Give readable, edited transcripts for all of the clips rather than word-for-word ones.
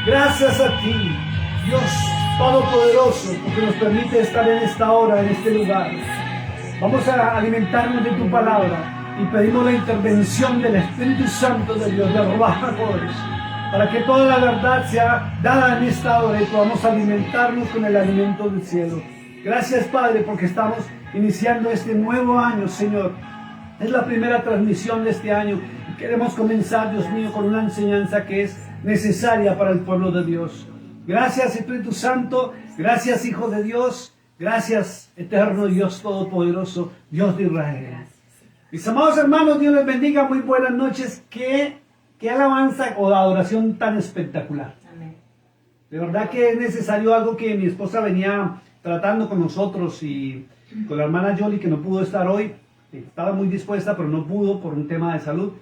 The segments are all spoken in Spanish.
Gracias a ti, Dios Todopoderoso, porque nos permite estar en esta hora, en este lugar. Vamos a alimentarnos de tu palabra y pedimos la intervención del Espíritu Santo de Dios, de Ruach HaKodesh, para que toda la verdad sea dada en esta hora y podamos alimentarnos con el alimento del cielo. Gracias, Padre, porque estamos iniciando este nuevo año, Señor. Es la primera transmisión de este año. queremos comenzar, Dios mío, con una enseñanza que es necesaria para el pueblo de Dios. Gracias, Espíritu Santo. Gracias, Hijo de Dios. Gracias, eterno Dios Todopoderoso, Dios de Israel. Mis amados hermanos, Dios les bendiga. Muy buenas noches. Qué alabanza o adoración tan espectacular. Amén. De verdad que es necesario algo que mi esposa venía tratando con nosotros y con la hermana Yoli, que no pudo estar hoy. Estaba muy dispuesta, pero no pudo por un tema de salud.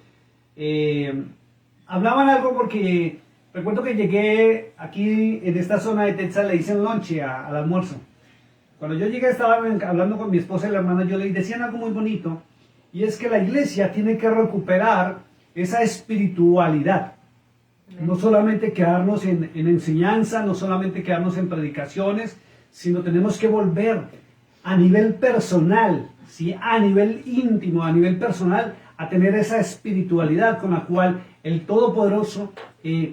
Hablaban algo porque recuerdo que llegué aquí en esta zona de Texas, le hice un lonche al almuerzo. Cuando yo llegué estaba hablando con mi esposa y la hermana Yoli y decían algo muy bonito, y es que la iglesia tiene que recuperar esa espiritualidad. No solamente quedarnos en enseñanza, no solamente quedarnos en predicaciones, sino tenemos que volver a nivel personal, ¿sí? A nivel íntimo, a nivel personal, a tener esa espiritualidad con la cual el Todopoderoso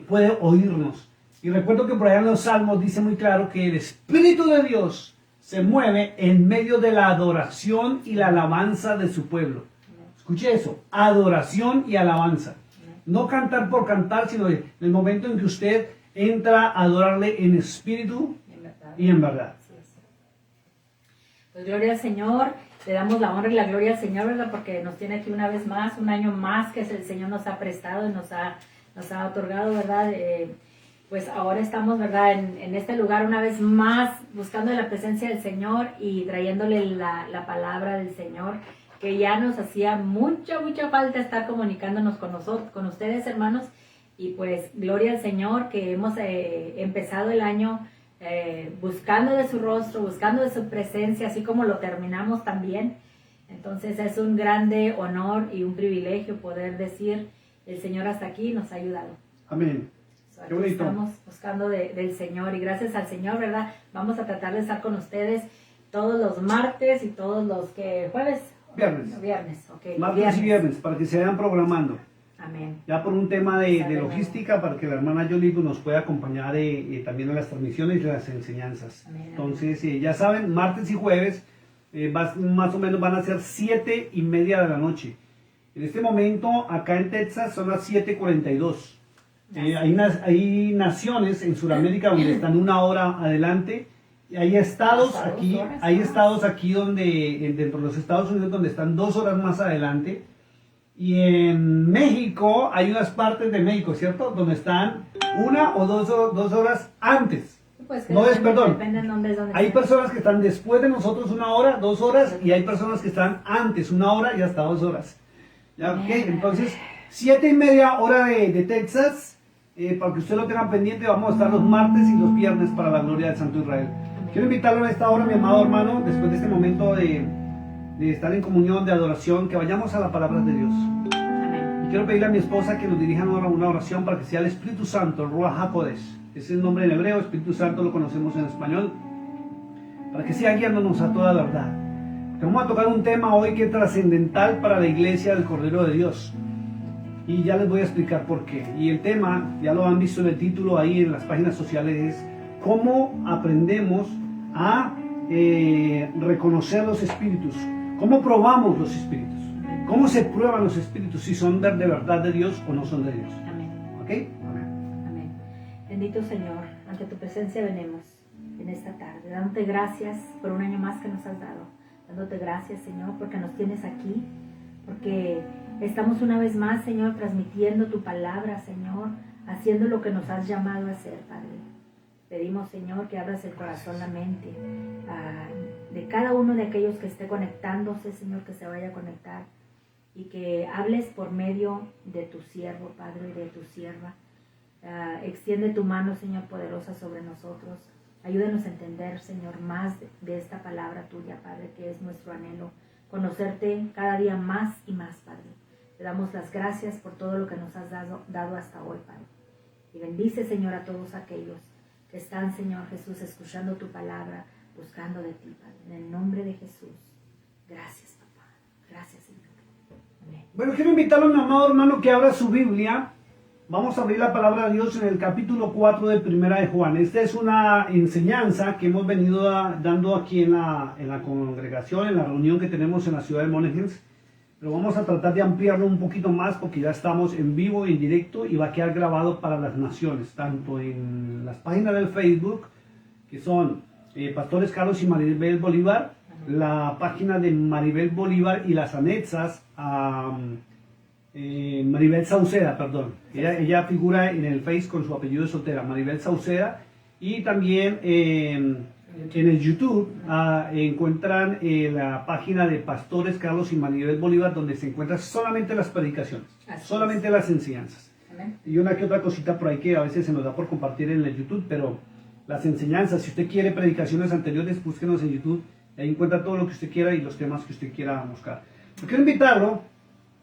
puede oírnos. Y recuerdo que por allá en los Salmos dice muy claro que el Espíritu de Dios se mueve en medio de la adoración y la alabanza de su pueblo. Escuche eso, adoración y alabanza. No cantar por cantar, sino en el momento en que usted entra a adorarle en espíritu y en verdad. Pues gloria al Señor, le damos la honra y la gloria al Señor, ¿verdad? Porque nos tiene aquí una vez más, un año más que el Señor nos ha prestado y nos ha otorgado, ¿verdad? Pues ahora estamos, ¿verdad? En este lugar una vez más, buscando la presencia del Señor y trayéndole la palabra del Señor, que ya nos hacía mucha falta estar comunicándonos con nosotros, con ustedes, hermanos. Y pues gloria al Señor que hemos empezado el año buscando de su rostro, buscando de su presencia, así como lo terminamos también. Entonces es un grande honor y un privilegio poder decir, el Señor hasta aquí nos ha ayudado. Amén. Qué bonito. Estamos buscando del Señor y gracias al Señor, ¿verdad? Vamos a tratar de estar con ustedes todos los martes y todos los que jueves. Viernes, ok. Martes y viernes, para que se vayan programando. Amén. Ya por un tema de logística, para que la hermana Yoli nos pueda acompañar también en las transmisiones y las enseñanzas. Amén. Entonces, ya saben, martes y jueves, más o menos van a ser 7:30 de la noche. En este momento, acá en Texas, son las 7:42. Hay naciones en Sudamérica donde están una hora adelante. Y hay estados aquí donde, dentro de los Estados Unidos, donde están 2 horas más adelante. Y en México, hay unas partes de México, ¿cierto? Donde están 1 o 2 horas antes. Pues perdón. Depende de dónde hay personas que están después de nosotros 1 hora, 2 horas, y hay personas que están antes 1 hora y hasta 2 horas. ¿Ya? Okay. Entonces, 7:30 hora de Texas, para que usted lo tenga pendiente, vamos a estar los martes y los viernes para la gloria del Santo Israel. Quiero invitarlo a esta hora, mi amado hermano, después de este momento de estar en comunión, de adoración, que vayamos a la palabra de Dios. Amén. Y quiero pedirle a mi esposa que nos dirija ahora una oración para que sea el Espíritu Santo, Ruach HaKodesh. Ese es el nombre en hebreo, Espíritu Santo lo conocemos en español. Para que sea guiándonos a toda verdad. Vamos a tocar un tema hoy que es trascendental para la iglesia del Cordero de Dios. Y ya les voy a explicar por qué. Y el tema, ya lo han visto en el título ahí en las páginas sociales, es cómo aprendemos a reconocer los espíritus, cómo probamos los espíritus, cómo se prueban los espíritus, si son de verdad de Dios o no son de Dios. Amén. ¿Ok? Amén. Amén. Bendito Señor, ante tu presencia venimos en esta tarde, dándote gracias por un año más que nos has dado, dándote gracias, Señor, porque nos tienes aquí, porque estamos una vez más, Señor, transmitiendo tu palabra, Señor, haciendo lo que nos has llamado a hacer, Padre. Pedimos, Señor, que abras el corazón, la mente de cada uno de aquellos que esté conectándose, Señor, que se vaya a conectar y que hables por medio de tu siervo, Padre, de tu sierva. Extiende tu mano, Señor, poderosa sobre nosotros. Ayúdanos a entender, Señor, más de esta palabra tuya, Padre, que es nuestro anhelo. Conocerte cada día más y más, Padre. Te damos las gracias por todo lo que nos has dado hasta hoy, Padre. Y bendice, Señor, a todos aquellos que están, Señor Jesús, escuchando tu palabra, buscando de ti, Padre. En el nombre de Jesús. Gracias, papá. Gracias, Señor. Amén. Bueno, quiero invitarlo, mi amado hermano, que abra su Biblia. Vamos a abrir la palabra de Dios en el capítulo 4 de Primera de Juan. Esta es una enseñanza que hemos venido dando aquí en la congregación, en la reunión que tenemos en la ciudad de Monegens. pero vamos a tratar de ampliarlo un poquito más porque ya estamos en vivo, en directo y va a quedar grabado para las naciones, tanto en las páginas del Facebook, que son Pastores Carlos y Maribel Bolívar, la página de Maribel Bolívar y las anexas a Maribel Sauceda, perdón. Ella figura en el Face con su apellido de soltera, Maribel Sauceda, y también en el YouTube encuentran la página de Pastores Carlos y Maribel Bolívar, donde se encuentran solamente las predicaciones, solamente las enseñanzas. Amén. Y una que otra cosita por ahí que a veces se nos da por compartir en el YouTube, pero las enseñanzas, si usted quiere predicaciones anteriores, búsquenos en YouTube, ahí encuentra todo lo que usted quiera y los temas que usted quiera buscar. Yo quiero invitarlo,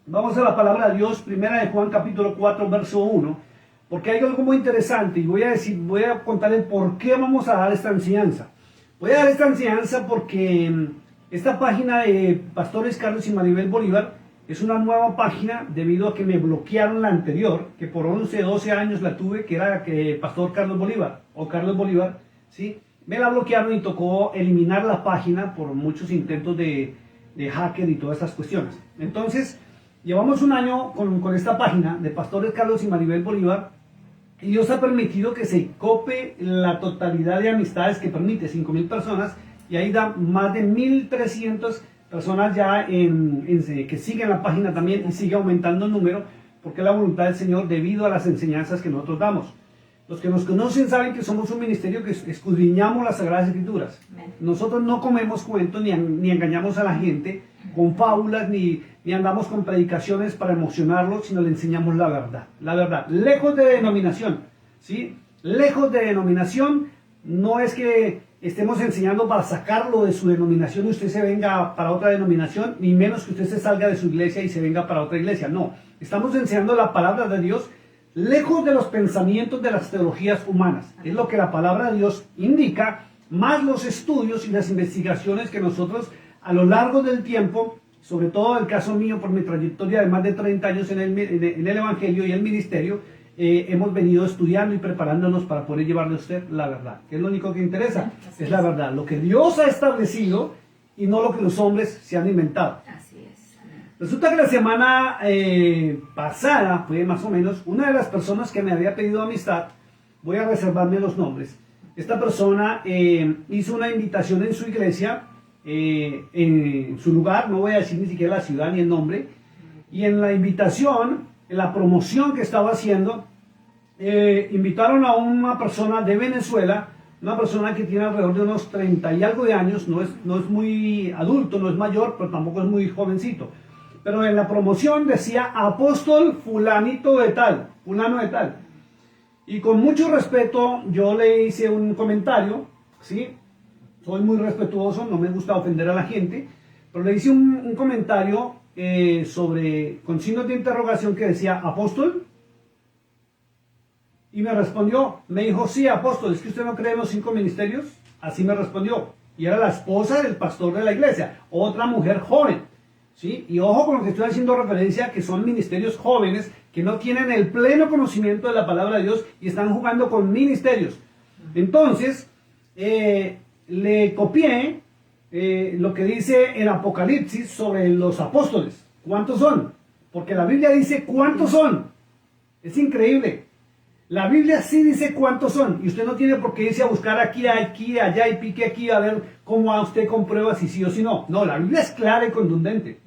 vamos a la palabra de Dios, primera de Juan capítulo 4, verso 1, porque hay algo muy interesante y voy a contarles por qué vamos a dar esta enseñanza. Voy a dar esta enseñanza porque esta página de Pastores Carlos y Maribel Bolívar es una nueva página debido a que me bloquearon la anterior, que por 11, 12 años la tuve, que era Pastor Carlos Bolívar, o Carlos Bolívar, ¿sí? Me la bloquearon y tocó eliminar la página por muchos intentos de hacker y todas estas cuestiones. Entonces, llevamos un año con esta página de Pastores Carlos y Maribel Bolívar, y Dios ha permitido que se cope la totalidad de amistades que permite, 5,000 personas, y ahí da más de 1,300 personas ya que siguen la página también, y sigue aumentando el número, porque es la voluntad del Señor debido a las enseñanzas que nosotros damos. Los que nos conocen saben que somos un ministerio que escudriñamos las Sagradas Escrituras. Nosotros no comemos cuentos ni engañamos a la gente con fábulas, ni andamos con predicaciones para emocionarlos, sino le enseñamos la verdad. La verdad, lejos de denominación, ¿sí? Lejos de denominación, no es que estemos enseñando para sacarlo de su denominación y usted se venga para otra denominación, ni menos que usted se salga de su iglesia y se venga para otra iglesia. No, estamos enseñando la palabra de Dios lejos de los pensamientos de las teologías humanas. Es lo que la palabra de Dios indica, más los estudios y las investigaciones que nosotros a lo largo del tiempo, sobre todo el caso mío por mi trayectoria de más de 30 años en el Evangelio y el ministerio, hemos venido estudiando y preparándonos para poder llevarle a usted la verdad, que es lo único que interesa, es la verdad, lo que Dios ha establecido y no lo que los hombres se han inventado. Resulta que la semana pasada, fue más o menos, una de las personas que me había pedido amistad, voy a reservarme los nombres, esta persona hizo una invitación en su iglesia, en su lugar, no voy a decir ni siquiera la ciudad ni el nombre, y en la invitación, en la promoción que estaba haciendo, invitaron a una persona de Venezuela, una persona que tiene alrededor de unos 30 y algo de años, no es muy adulto, no es mayor, pero tampoco es muy jovencito. Pero en la promoción decía apóstol fulanito de tal, fulano de tal. Y con mucho respeto yo le hice un comentario, ¿sí? Soy muy respetuoso, no me gusta ofender a la gente, pero le hice un comentario con signos de interrogación que decía apóstol. Y me respondió, me dijo, sí, apóstol, ¿es que usted no cree en los 5 ministerios? Así me respondió. Y era la esposa del pastor de la iglesia, otra mujer joven. ¿Sí? Y ojo con lo que estoy haciendo referencia, que son ministerios jóvenes que no tienen el pleno conocimiento de la palabra de Dios y están jugando con ministerios. Entonces, le copié lo que dice en Apocalipsis sobre los apóstoles. ¿Cuántos son? Porque la Biblia dice cuántos son. Es increíble. La Biblia sí dice cuántos son. Y usted no tiene por qué irse a buscar aquí, allá y pique aquí a ver cómo a usted comprueba si sí o si no. No, la Biblia es clara y contundente.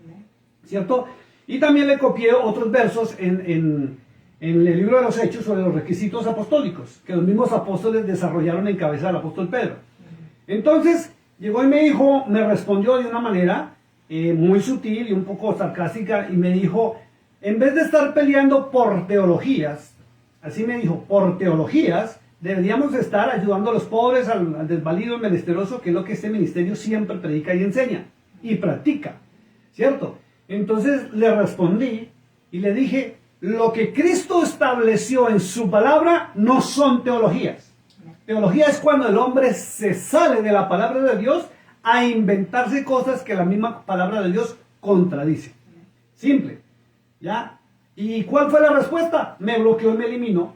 ¿Cierto? Y también le copié otros versos en el libro de los Hechos sobre los requisitos apostólicos, que los mismos apóstoles desarrollaron en cabeza del apóstol Pedro. Entonces, llegó y me respondió de una manera muy sutil y un poco sarcástica, y me dijo, en vez de estar peleando por teologías, así me dijo, por teologías, deberíamos estar ayudando a los pobres, al desvalido, al menesteroso, que es lo que este ministerio siempre predica y enseña, y practica, ¿cierto? Entonces le respondí y le dije, lo que Cristo estableció en su palabra no son teologías. Teología es cuando el hombre se sale de la palabra de Dios a inventarse cosas que la misma palabra de Dios contradice. Simple, ¿ya? ¿Y cuál fue la respuesta? Me bloqueó y me eliminó,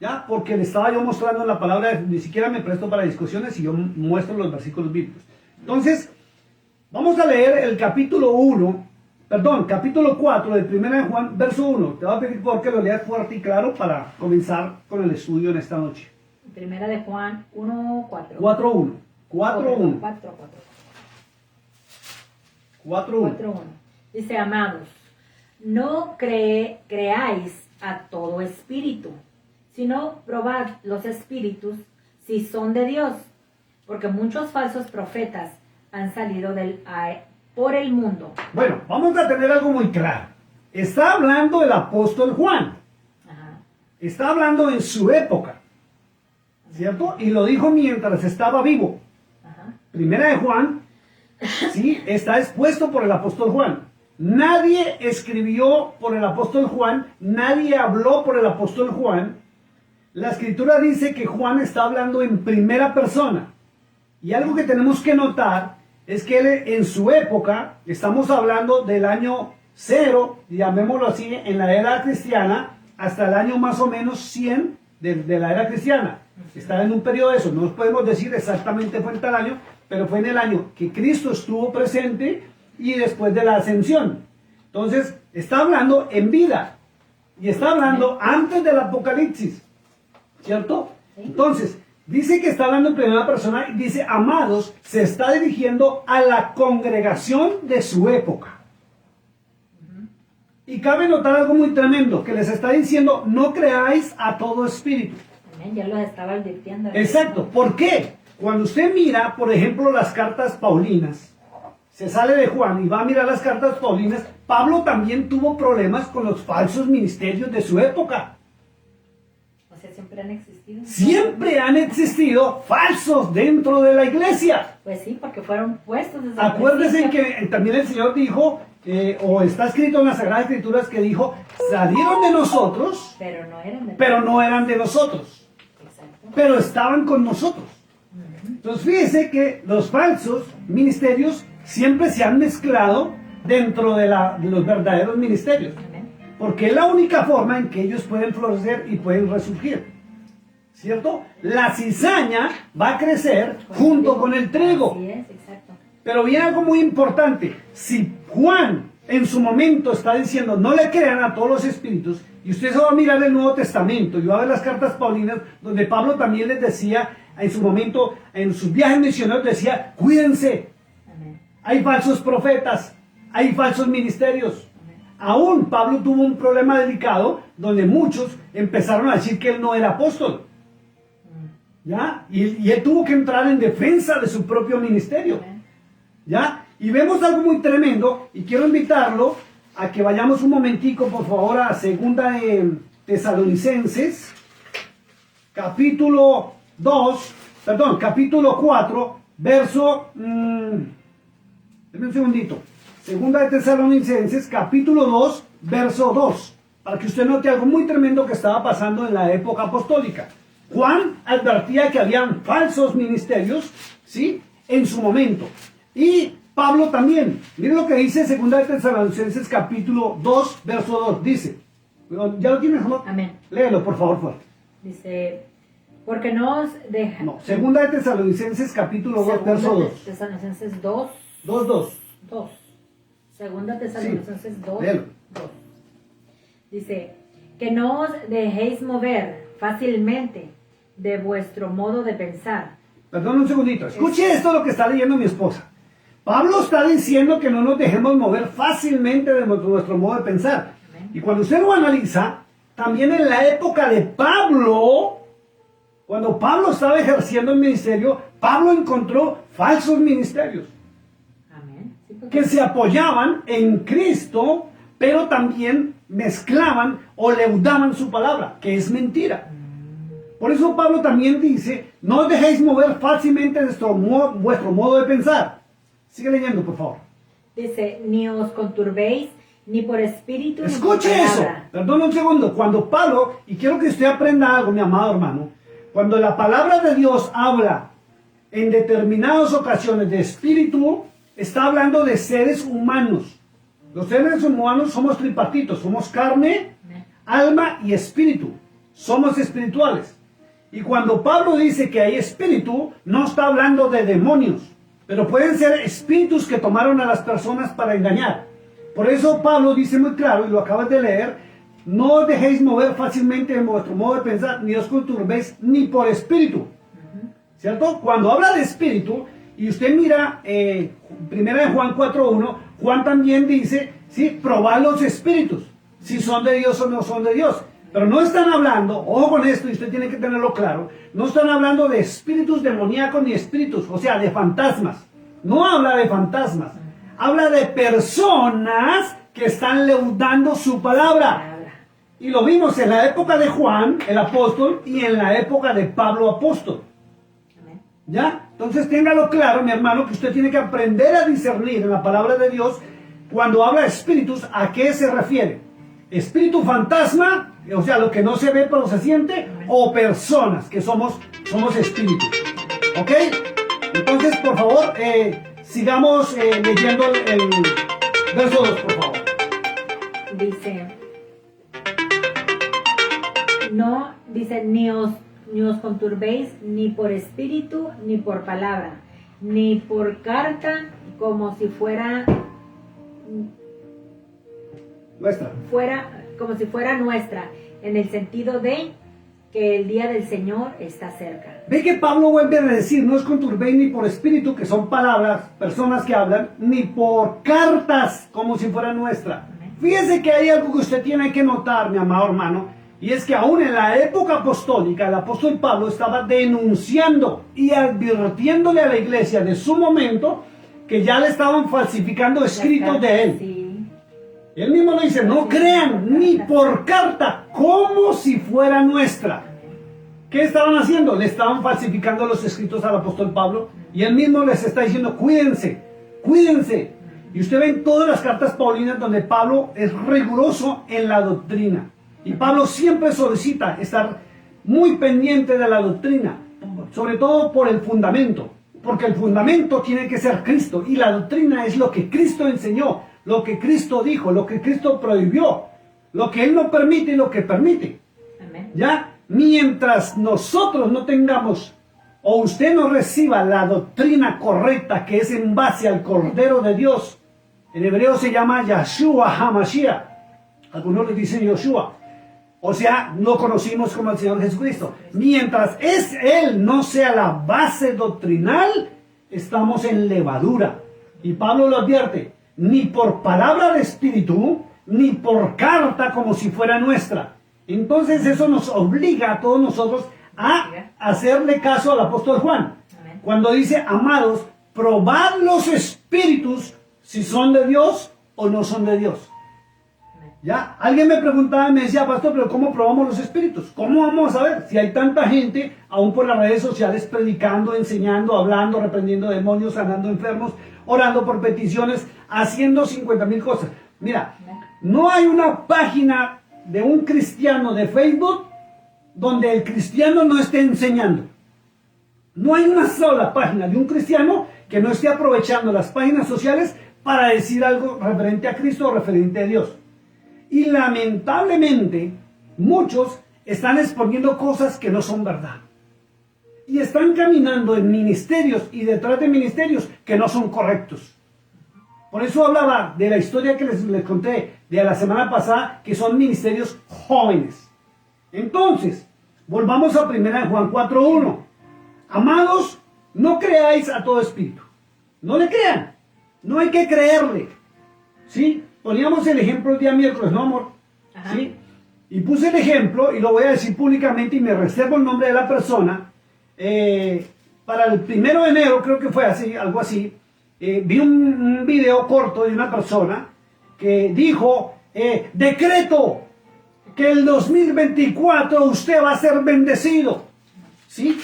¿ya? Porque le estaba yo mostrando la palabra, ni siquiera me presto para discusiones y yo muestro los versículos bíblicos. Entonces, vamos a leer el capítulo 1 Perdón, capítulo 4 de 1 de Juan, verso 1. Te voy a pedir por que lo leas fuerte y claro para comenzar con el estudio en esta noche. Primera de Juan 1:4. 4:1. 4:1. 4:1. Dice, amados, no creáis a todo espíritu, sino probad los espíritus si son de Dios, porque muchos falsos profetas han salido por el mundo. Bueno, vamos a tener algo muy claro. Está hablando el apóstol Juan. Ajá. Está hablando en su época, ¿cierto? Y lo dijo mientras estaba vivo. Ajá. Primera de Juan, sí, está expuesto por el apóstol Juan. Nadie escribió por el apóstol Juan, nadie habló por el apóstol Juan. La escritura dice que Juan está hablando en primera persona. Y algo que tenemos que notar es que él, en su época, estamos hablando del año 0, llamémoslo así, en la era cristiana, hasta el año más o menos 100 de la era cristiana. Está en un periodo de eso, no podemos decir exactamente fue en tal año, pero fue en el año que Cristo estuvo presente y después de la ascensión. Entonces, está hablando en vida y está hablando antes del Apocalipsis, ¿cierto? Entonces, dice que está hablando en primera persona y dice, amados, se está dirigiendo a la congregación de su época. Y cabe notar algo muy tremendo, que les está diciendo, no creáis a todo espíritu. Amén, ya los estaba advirtiendo. Exacto, ¿por qué? Cuando usted mira, por ejemplo, las cartas paulinas, se sale de Juan y va a mirar las cartas paulinas, Pablo también tuvo problemas con los falsos ministerios de su época. O sea, siempre han existido. Siempre han existido falsos dentro de la iglesia. Pues sí, porque fueron puestos desde Acuérdense el principio. que también el Señor dijo, o está escrito en las Sagradas Escrituras que dijo, salieron de nosotros, pero no eran de nosotros, Exacto. pero estaban con nosotros. Entonces fíjese que los falsos ministerios siempre se han mezclado dentro de los verdaderos ministerios. Amén. Porque es la única forma en que ellos pueden florecer y pueden resurgir. ¿Cierto? La cizaña va a crecer junto con el trigo. Así es, exacto. Pero viene algo muy importante. Si Juan en su momento está diciendo no le crean a todos los espíritus, y usted se va a mirar el Nuevo Testamento y va a ver las cartas paulinas, donde Pablo también les decía en su momento, en sus viajes misioneros, decía, cuídense. Amén. Hay falsos profetas, hay falsos ministerios. Amén. Aún Pablo tuvo un problema delicado donde muchos empezaron a decir que él no era apóstol. ¿Ya? Y él tuvo que entrar en defensa de su propio ministerio. Amén. ¿Ya? Y vemos algo muy tremendo y quiero invitarlo a que vayamos un momentico, por favor, a segunda de Tesalonicenses, capítulo 4, verso... denme un segundito. Segunda de Tesalonicenses, capítulo 2, verso 2, para que usted note algo muy tremendo que estaba pasando en la época apostólica. Juan advertía que habían falsos ministerios, ¿sí?, en su momento. Y Pablo también. Miren lo que dice segunda de Tesalonicenses, capítulo 2, verso 2. Dice, ¿ya lo tienes, amor? Amén. Léelo, por favor, fuerte. Dice, porque no os deja... No, segunda de Tesalonicenses, capítulo 2, verso 2. Tesalonicenses 2. 2. Segunda Tesalonicenses 2. léelo. 2. Dice, que no os dejéis mover fácilmente de vuestro modo de pensar. Perdón un segundito. Escuche esto lo que está leyendo mi esposa. Pablo está diciendo que no nos dejemos mover fácilmente de nuestro modo de pensar. Amén. Y cuando usted lo analiza, también en la época de Pablo, cuando Pablo estaba ejerciendo el ministerio, Pablo encontró falsos ministerios Amén. Sí, porque- que se apoyaban en Cristo, pero también mezclaban o leudaban su palabra, que es mentira. Por eso Pablo también dice, no os dejéis mover fácilmente de vuestro modo de pensar. Sigue leyendo, por favor. Dice, ni os conturbéis, ni por espíritu, ni por Escuche eso. palabra. Perdón un segundo. Cuando Pablo, y quiero que usted aprenda algo, mi amado hermano, cuando la palabra de Dios habla en determinadas ocasiones de espíritu, está hablando de seres humanos. Los seres humanos somos tripartitos, somos carne, Amén. alma y espíritu. Somos espirituales. Y cuando Pablo dice que hay espíritu, no está hablando de demonios, pero pueden ser espíritus que tomaron a las personas para engañar. Por eso Pablo dice muy claro, y lo acabas de leer, no os dejéis mover fácilmente en vuestro modo de pensar, ni os conturbéis, ni por espíritu. ¿Cierto? Cuando habla de espíritu, y usted mira, primera de Juan 4.1, Juan también dice, ¿sí? Probad los espíritus, si son de Dios o no son de Dios. Pero no están hablando, ojo con esto, y usted tiene que tenerlo claro, no están hablando de espíritus demoníacos ni espíritus, o sea, de fantasmas. No habla de fantasmas, habla de personas que están leudando su palabra. Y lo vimos en la época de Juan, el apóstol, y en la época de Pablo, apóstol. ¿Ya? Entonces téngalo claro, mi hermano, que usted tiene que aprender a discernir en la palabra de Dios cuando habla de espíritus, ¿a qué se refiere? Espíritu fantasma, o sea, lo que no se ve pero se siente, o personas, que somos espíritus. ¿Ok? Entonces, por favor, sigamos leyendo el verso 2, por favor. Dice, ni os conturbéis ni por espíritu, ni por palabra, ni por carta, como si fuera nuestra, en el sentido de que el día del Señor está cerca. Ve que Pablo vuelve a decir, no os conturbéis ni por espíritu, que son palabras, personas que hablan, ni por cartas, como si fuera nuestra. Fíjese que hay algo que usted tiene que notar, mi amado hermano, y es que aún en la época apostólica, el apóstol Pablo estaba denunciando y advirtiéndole a la iglesia de su momento que ya le estaban falsificando escritos de él. Sí. Él mismo lo dice, no crean ni por carta, como si fuera nuestra. ¿Qué estaban haciendo? Le estaban falsificando los escritos al apóstol Pablo, y él mismo les está diciendo, cuídense, cuídense. Y usted ve en todas las cartas paulinas donde Pablo es riguroso en la doctrina. Y Pablo siempre solicita estar muy pendiente de la doctrina, sobre todo por el fundamento, porque el fundamento tiene que ser Cristo, y la doctrina es lo que Cristo enseñó, lo que Cristo dijo, lo que Cristo prohibió, lo que Él no permite y lo que permite. Amén. ¿Ya? Mientras nosotros no tengamos, o usted no reciba la doctrina correcta, que es en base al Cordero de Dios, en hebreo se llama Yahshua HaMashiach, algunos le dicen Yoshua, o sea, lo conocimos como el Señor Jesucristo. Mientras Él no sea la base doctrinal, estamos en levadura. Y Pablo lo advierte, ni por palabra de espíritu, ni por carta como si fuera nuestra. Entonces eso nos obliga a todos nosotros a hacerle caso al apóstol Juan. Cuando dice, amados, probad los espíritus si son de Dios o no son de Dios. ¿Ya? Alguien me preguntaba y me decía, pastor, pero ¿cómo probamos los espíritus? ¿Cómo vamos a ver? Si hay tanta gente, aún por las redes sociales, predicando, enseñando, hablando, reprendiendo demonios, sanando enfermos, orando por peticiones, haciendo 50,000 cosas. Mira, no hay una página de un cristiano de Facebook donde el cristiano no esté enseñando. No hay una sola página de un cristiano que no esté aprovechando las páginas sociales para decir algo referente a Cristo o referente a Dios. Y lamentablemente, muchos están exponiendo cosas que no son verdad. Y están caminando en ministerios y detrás de ministerios que no son correctos. Por eso hablaba de la historia que les conté de la semana pasada, que son ministerios jóvenes. Entonces, volvamos a 1 Juan 4.1. Amados, no creáis a todo espíritu. No le crean. No hay que creerle. ¿Sí? Poníamos el ejemplo el día miércoles, ¿no, amor? Ajá. ¿Sí? Y puse el ejemplo, y lo voy a decir públicamente, y me reservo el nombre de la persona. Para el 1 de enero, creo que fue así, algo así, vi un video corto de una persona que dijo, decreto que el 2024 usted va a ser bendecido. ¿Sí?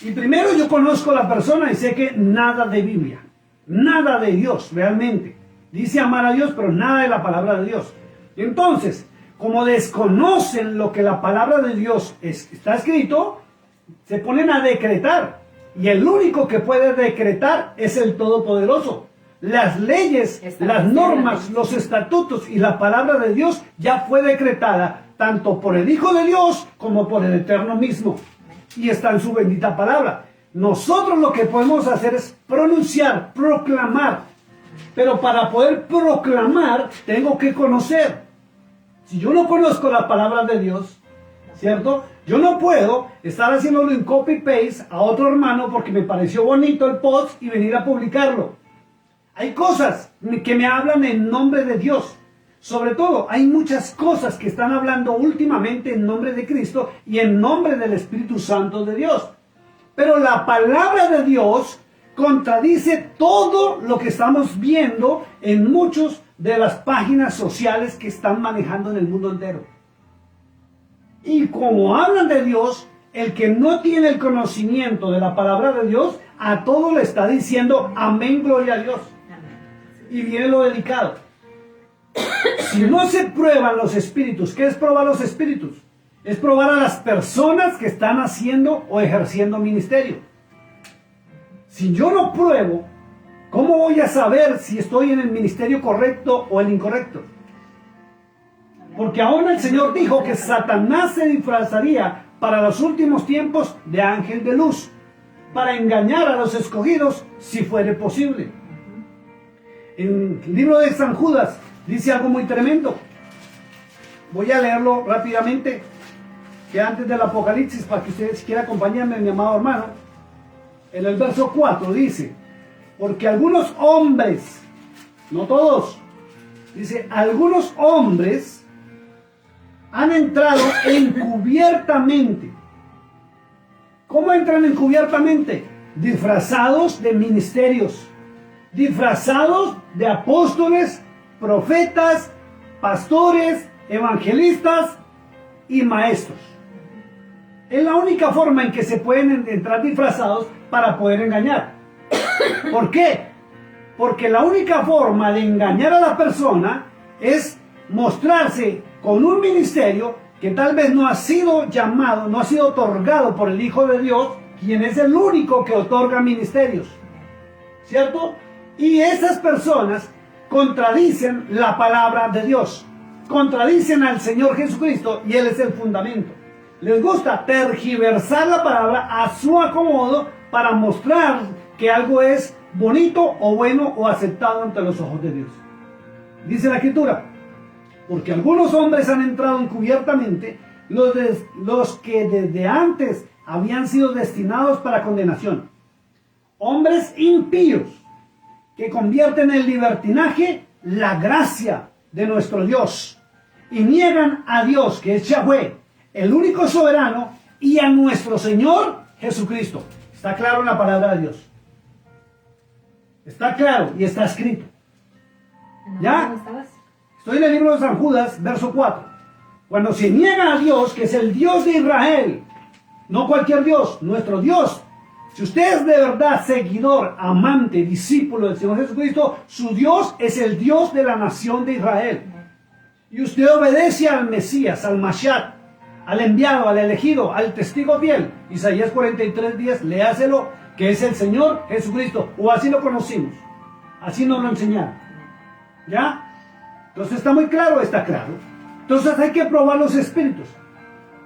Y primero yo conozco a la persona y sé que nada de Biblia, nada de Dios realmente. Dice amar a Dios, pero nada de la palabra de Dios. Entonces, como desconocen lo que la palabra de Dios está escrito, se ponen a decretar. Y el único que puede decretar es el Todopoderoso. Las leyes, las normas, los estatutos y la palabra de Dios ya fue decretada tanto por el Hijo de Dios como por el Eterno mismo. Y está en su bendita palabra. Nosotros lo que podemos hacer es pronunciar, proclamar Pero para poder proclamar, tengo que conocer. Si yo no conozco la palabra de Dios, ¿cierto? Yo no puedo estar haciéndolo en copy-paste a otro hermano porque me pareció bonito el post y venir a publicarlo. Hay cosas que me hablan en nombre de Dios. Sobre todo, hay muchas cosas que están hablando últimamente en nombre de Cristo y en nombre del Espíritu Santo de Dios. Pero la palabra de Dios contradice todo lo que estamos viendo en muchas de las páginas sociales que están manejando en el mundo entero. Y como hablan de Dios, el que no tiene el conocimiento de la palabra de Dios, a todo le está diciendo amén, gloria a Dios. Y viene lo delicado. Si no se prueban los espíritus, ¿qué es probar los espíritus? Es probar a las personas que están haciendo o ejerciendo ministerio. Si yo no pruebo, ¿cómo voy a saber si estoy en el ministerio correcto o el incorrecto? Porque aún el Señor dijo que Satanás se disfrazaría para los últimos tiempos de ángel de luz, para engañar a los escogidos si fuere posible. En el libro de San Judas dice algo muy tremendo. Voy a leerlo rápidamente, que antes del Apocalipsis, para que ustedes quieran acompañarme, mi amado hermano. En el verso 4 dice, porque algunos hombres, no todos, dice, algunos hombres han entrado encubiertamente. ¿Cómo entran encubiertamente? Disfrazados de ministerios, disfrazados de apóstoles, profetas, pastores, evangelistas y maestros. Es la única forma en que se pueden entrar disfrazados para poder engañar. ¿Por qué? Porque la única forma de engañar a la persona es mostrarse con un ministerio que tal vez no ha sido llamado, no ha sido otorgado por el Hijo de Dios, quien es el único que otorga ministerios, ¿cierto? Y esas personas contradicen la palabra de Dios, contradicen al Señor Jesucristo, y Él es el fundamento. Les gusta tergiversar la palabra a su acomodo para mostrar que algo es bonito o bueno o aceptado ante los ojos de Dios. Dice la Escritura, porque algunos hombres han entrado encubiertamente, los que desde antes habían sido destinados para condenación. Hombres impíos que convierten en libertinaje la gracia de nuestro Dios y niegan a Dios, que es Yahweh, el único soberano, y a nuestro Señor Jesucristo. Está claro en la palabra de Dios. Está claro y está escrito. ¿Ya? Estoy en el libro de San Judas, verso 4. Cuando se niega a Dios, que es el Dios de Israel, no cualquier Dios, nuestro Dios. Si usted es de verdad seguidor, amante, discípulo del Señor Jesucristo, su Dios es el Dios de la nación de Israel. Y usted obedece al Mesías, al Mashiach, al enviado, al elegido, al testigo fiel. Isaías 43:10, léaselo, que es el Señor Jesucristo, o así lo conocimos, así nos lo enseñaron. ¿Ya? Entonces está muy claro, está claro. Entonces hay que probar los espíritus.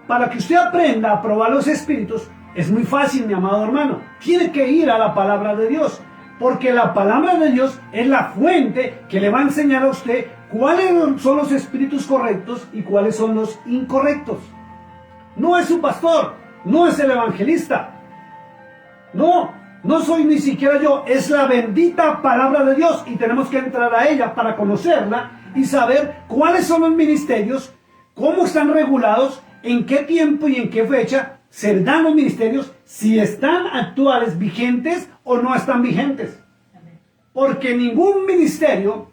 Para que usted aprenda a probar los espíritus, es muy fácil, mi amado hermano. Tiene que ir a la palabra de Dios, porque la palabra de Dios es la fuente que le va a enseñar a usted cuáles son los espíritus correctos y cuáles son los incorrectos. No es su pastor, no es el evangelista. No soy ni siquiera yo, es la bendita palabra de Dios, y tenemos que entrar a ella para conocerla y saber cuáles son los ministerios, cómo están regulados, en qué tiempo y en qué fecha se dan los ministerios, si están actuales, vigentes o no están vigentes. Porque ningún ministerio,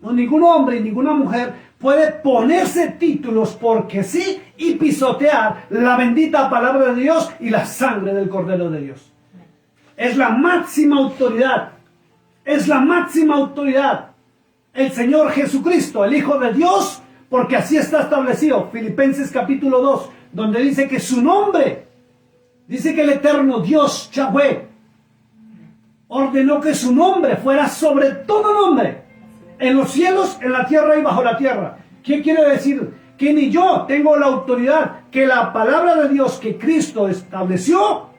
o ningún hombre y ninguna mujer puede ponerse títulos porque sí y pisotear la bendita palabra de Dios y la sangre del Cordero de Dios. Es la máxima autoridad. Es la máxima autoridad. El Señor Jesucristo, el Hijo de Dios, porque así está establecido. Filipenses capítulo 2, donde dice que su nombre, dice que el eterno Dios, Yahweh, ordenó que su nombre fuera sobre todo nombre, en los cielos, en la tierra y bajo la tierra. ¿Qué quiere decir? Que ni yo tengo la autoridad, que la palabra de Dios que Cristo estableció,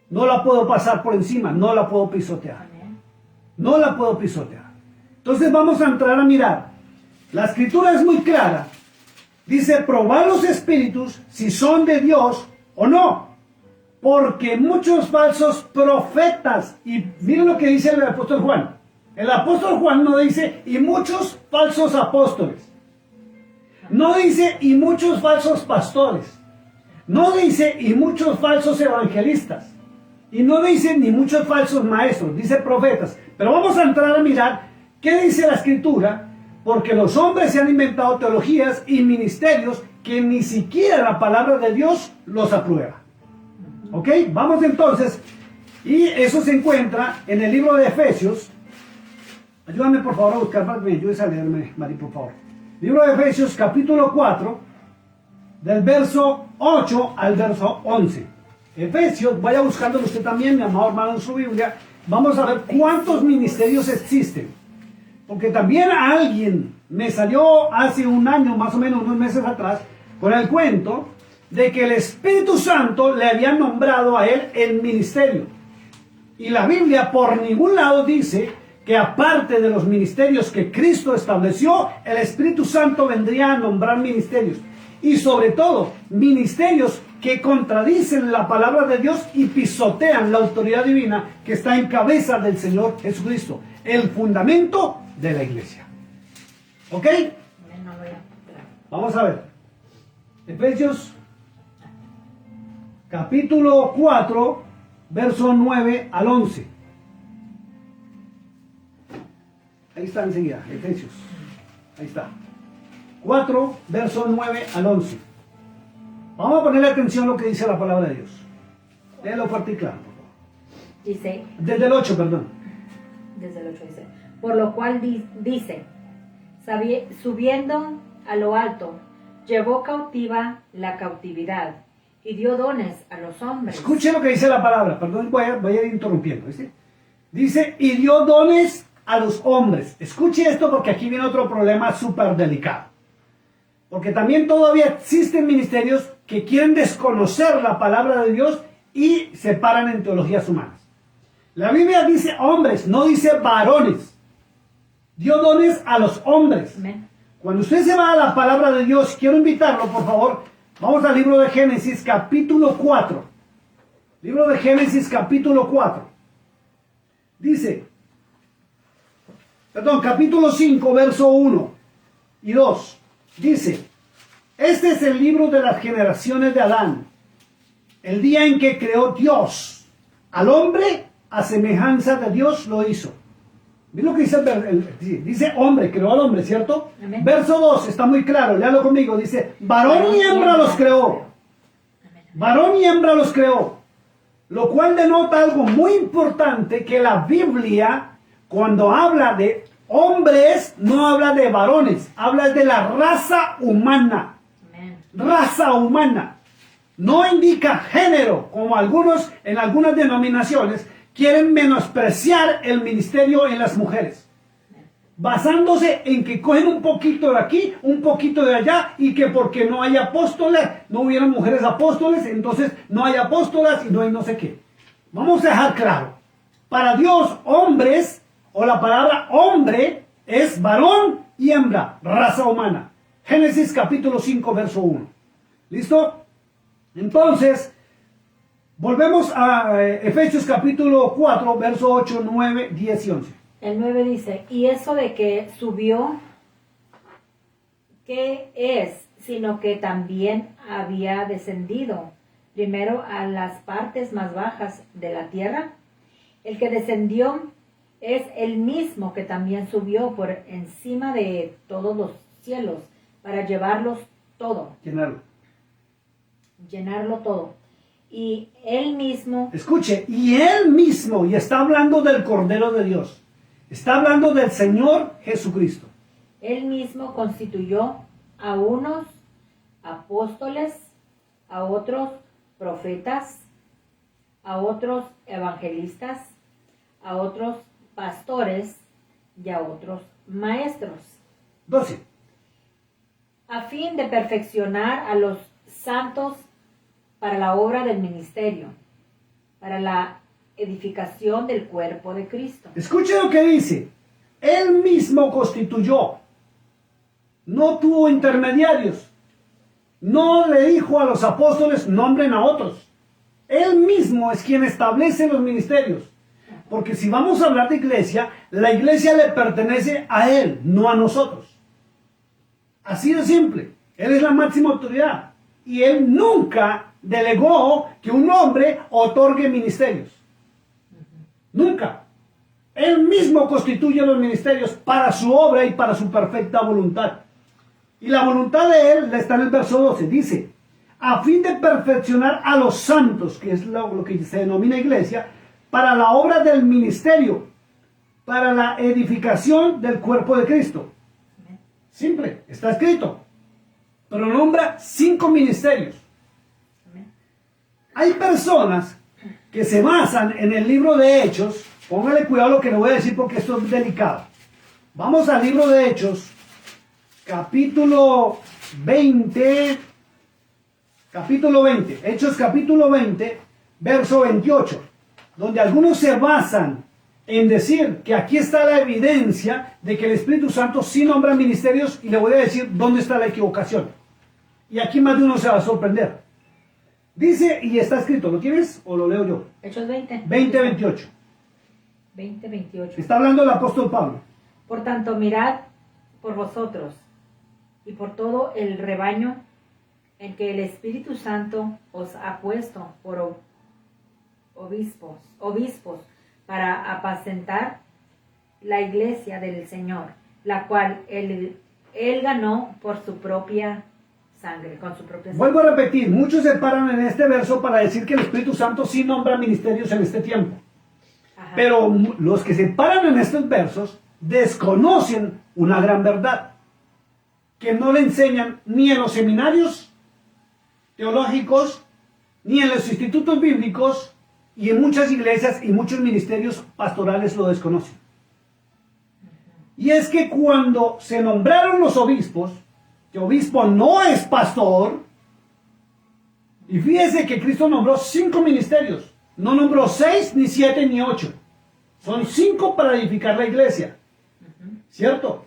no la puedo pasar por encima, no la puedo pisotear. No la puedo pisotear. Entonces vamos a entrar a mirar. La escritura es muy clara. Dice, probar los espíritus si son de Dios o no. Porque muchos falsos profetas, y miren lo que dice el apóstol Juan. El apóstol Juan no dice, y muchos falsos apóstoles. No dice, y muchos falsos pastores. No dice, y muchos falsos evangelistas. Y no dice, ni muchos falsos maestros. Dice profetas. Pero vamos a entrar a mirar qué dice la escritura. Porque los hombres se han inventado teologías y ministerios que ni siquiera la palabra de Dios los aprueba. ¿Ok? Vamos entonces. Y eso se encuentra en el libro de Efesios. Ayúdame por favor a buscar para que me ayudes a leerme, Mari, por favor. Libro de Efesios, capítulo 4, del verso 8 al verso 11. Efesios, vaya buscándolo usted también, mi amado hermano, en su Biblia. Vamos a ver cuántos ministerios existen. Porque también alguien me salió hace un año, más o menos unos meses atrás, con el cuento de que el Espíritu Santo le había nombrado a él el ministerio. Y la Biblia por ningún lado dice que aparte de los ministerios que Cristo estableció, el Espíritu Santo vendría a nombrar ministerios. Y sobre todo, ministerios que contradicen la palabra de Dios y pisotean la autoridad divina que está en cabeza del Señor Jesucristo. El fundamento de la iglesia. ¿Ok? Vamos a ver. Efesios capítulo 4, verso 9 al 11. Ahí está enseguida, Efesios. Ahí está. 4, verso 9 al 11. Vamos a ponerle atención a lo que dice la palabra de Dios. Léelo fuerte y claro. Dice. Desde el 8, perdón. Desde el 8 dice. Por lo cual dice, subiendo a lo alto, llevó cautiva la cautividad y dio dones a los hombres. Escuche lo que dice la palabra, perdón, voy a ir interrumpiendo. ¿Viste? Dice, y dio dones a los hombres. Escuche esto porque aquí viene otro problema súper delicado. Porque también todavía existen ministerios que quieren desconocer la palabra de Dios y se paran en teologías humanas. La Biblia dice hombres, no dice varones. Dio dones a los hombres. Amén. Cuando usted se va a la palabra de Dios, quiero invitarlo, por favor, vamos al libro de Génesis, capítulo 4. Libro de Génesis, capítulo 4. Dice, capítulo 5, verso 1 y 2. Dice, este es el libro de las generaciones de Adán, el día en que creó Dios al hombre, a semejanza de Dios lo hizo. ¿Ven lo que dice? Dice hombre, creó al hombre, ¿cierto? Amén. Verso 2, está muy claro, léalo conmigo, dice, varón y hembra los creó. Varón y hembra los creó. Lo cual denota algo muy importante, que la Biblia, cuando habla de hombres, no habla de varones, habla de la raza humana. Amén. Raza humana. No indica género, como algunos en algunas denominaciones quieren menospreciar el ministerio en las mujeres, basándose en que cogen un poquito de aquí, un poquito de allá, y que porque no hay apóstoles, no hubieron mujeres apóstoles, entonces no hay apóstolas y no hay no sé qué. Vamos a dejar claro, para Dios hombres, o la palabra hombre, es varón y hembra, raza humana. Génesis capítulo 5, verso 1. ¿Listo? Entonces, volvemos a Efesios capítulo 4, verso 8, 9, 10 y 11. El 9 dice, y eso de que subió, ¿qué es? Sino que también había descendido primero a las partes más bajas de la tierra. El que descendió es el mismo que también subió por encima de todos los cielos para llevarlos todo. Llenarlo todo. Y él mismo. Escuche, y él mismo, y está hablando del Cordero de Dios. Está hablando del Señor Jesucristo. Él mismo constituyó a unos apóstoles, a otros profetas, a otros evangelistas, a otros pastores y a otros maestros. 12. A fin de perfeccionar a los santos para la obra del ministerio, para la edificación del cuerpo de Cristo. Escuche lo que dice. Él mismo constituyó. No tuvo intermediarios. No le dijo a los apóstoles, nombren a otros. Él mismo es quien establece los ministerios. Porque si vamos a hablar de iglesia, la iglesia le pertenece a Él, no a nosotros. Así de simple. Él es la máxima autoridad. Y Él nunca delegó que un hombre otorgue ministerios. Nunca. Él mismo constituye los ministerios para su obra y para su perfecta voluntad. Y la voluntad de Él está en el verso 12. Dice, a fin de perfeccionar a los santos, que es lo que se denomina iglesia, para la obra del ministerio, para la edificación del cuerpo de Cristo. Simple, está escrito. Pero nombra 5 ministerios. Hay personas que se basan en el libro de Hechos. Póngale cuidado lo que le voy a decir porque esto es delicado. Vamos al libro de Hechos, capítulo 20. Hechos capítulo 20, verso 28. Donde algunos se basan en decir que aquí está la evidencia de que el Espíritu Santo sí nombra ministerios, y le voy a decir dónde está la equivocación. Y aquí más de uno se va a sorprender. Dice, y está escrito, ¿lo tienes o lo leo yo? Hechos 20. 20:28. 20:28. Está hablando el apóstol Pablo. Por tanto, mirad por vosotros y por todo el rebaño en que el Espíritu Santo os ha puesto por obispos para apacentar la iglesia del Señor, la cual él ganó por su propia sangre, con su propia sangre. Vuelvo a repetir, muchos se paran en este verso para decir que el Espíritu Santo sí nombra ministerios en este tiempo. Ajá. Pero los que se paran en estos versos desconocen una gran verdad, que no le enseñan ni en los seminarios teológicos, ni en los institutos bíblicos, y en muchas iglesias y muchos ministerios pastorales lo desconocen. Y es que cuando se nombraron los obispos, que obispo no es pastor, y fíjese que Cristo nombró 5 ministerios, no nombró 6, ni 7, ni 8. Son 5 para edificar la iglesia. ¿Cierto?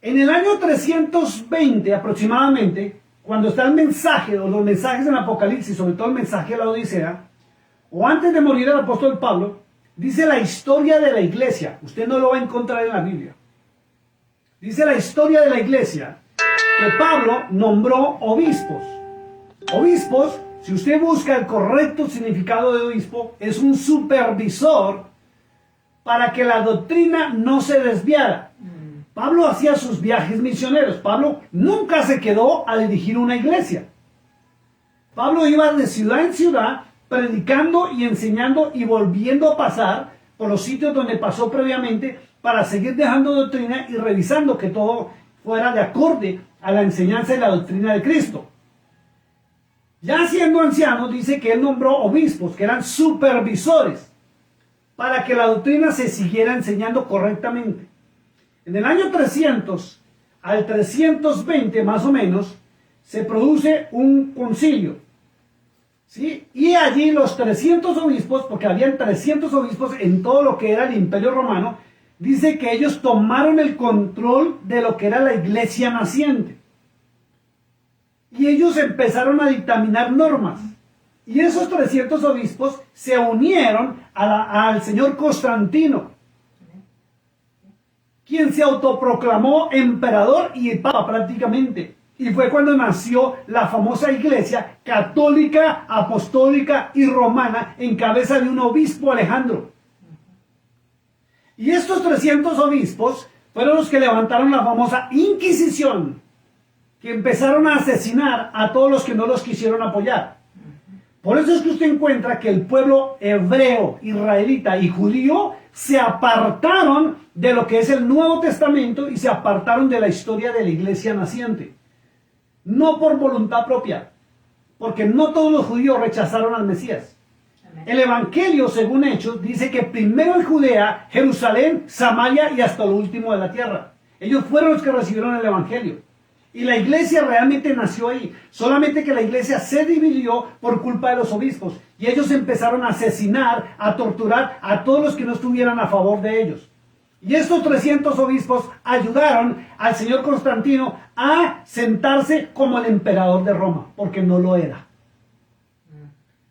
En el año 320 aproximadamente, cuando está el mensaje, o los mensajes en Apocalipsis, sobre todo el mensaje de la Odisea, o antes de morir el apóstol Pablo, dice la historia de la iglesia. Usted no lo va a encontrar en la Biblia. Dice la historia de la iglesia que Pablo nombró obispos. Obispos, si usted busca el correcto significado de obispo, es un supervisor para que la doctrina no se desviara. Pablo hacía sus viajes misioneros. Pablo nunca se quedó a dirigir una iglesia. Pablo iba de ciudad en ciudad predicando y enseñando y volviendo a pasar por los sitios donde pasó previamente para seguir dejando doctrina y revisando que todo fuera de acorde a la enseñanza y la doctrina de Cristo. Ya siendo anciano, dice que él nombró obispos, que eran supervisores, para que la doctrina se siguiera enseñando correctamente. En el año 300 al 320 más o menos, se produce un concilio, ¿sí? Y allí los 300 obispos, porque habían 300 obispos en todo lo que era el Imperio Romano, dice que ellos tomaron el control de lo que era la iglesia naciente. Y ellos empezaron a dictaminar normas. Y esos 300 obispos se unieron al señor Constantino, quien se autoproclamó emperador y papa prácticamente. Y fue cuando nació la famosa iglesia católica, apostólica y romana en cabeza de un obispo Alejandro. Y estos 300 obispos fueron los que levantaron la famosa Inquisición, que empezaron a asesinar a todos los que no los quisieron apoyar. Por eso es que usted encuentra que el pueblo hebreo, israelita y judío se apartaron de lo que es el Nuevo Testamento y se apartaron de la historia de la iglesia naciente. No por voluntad propia, porque no todos los judíos rechazaron al Mesías. Amén. El Evangelio, según Hechos, dice que primero en Judea, Jerusalén, Samaria y hasta lo último de la tierra. Ellos fueron los que recibieron el Evangelio. Y la iglesia realmente nació ahí. Solamente que la iglesia se dividió por culpa de los obispos. Y ellos empezaron a asesinar, a torturar a todos los que no estuvieran a favor de ellos. Y estos 300 obispos ayudaron al señor Constantino a sentarse como el emperador de Roma, porque no lo era.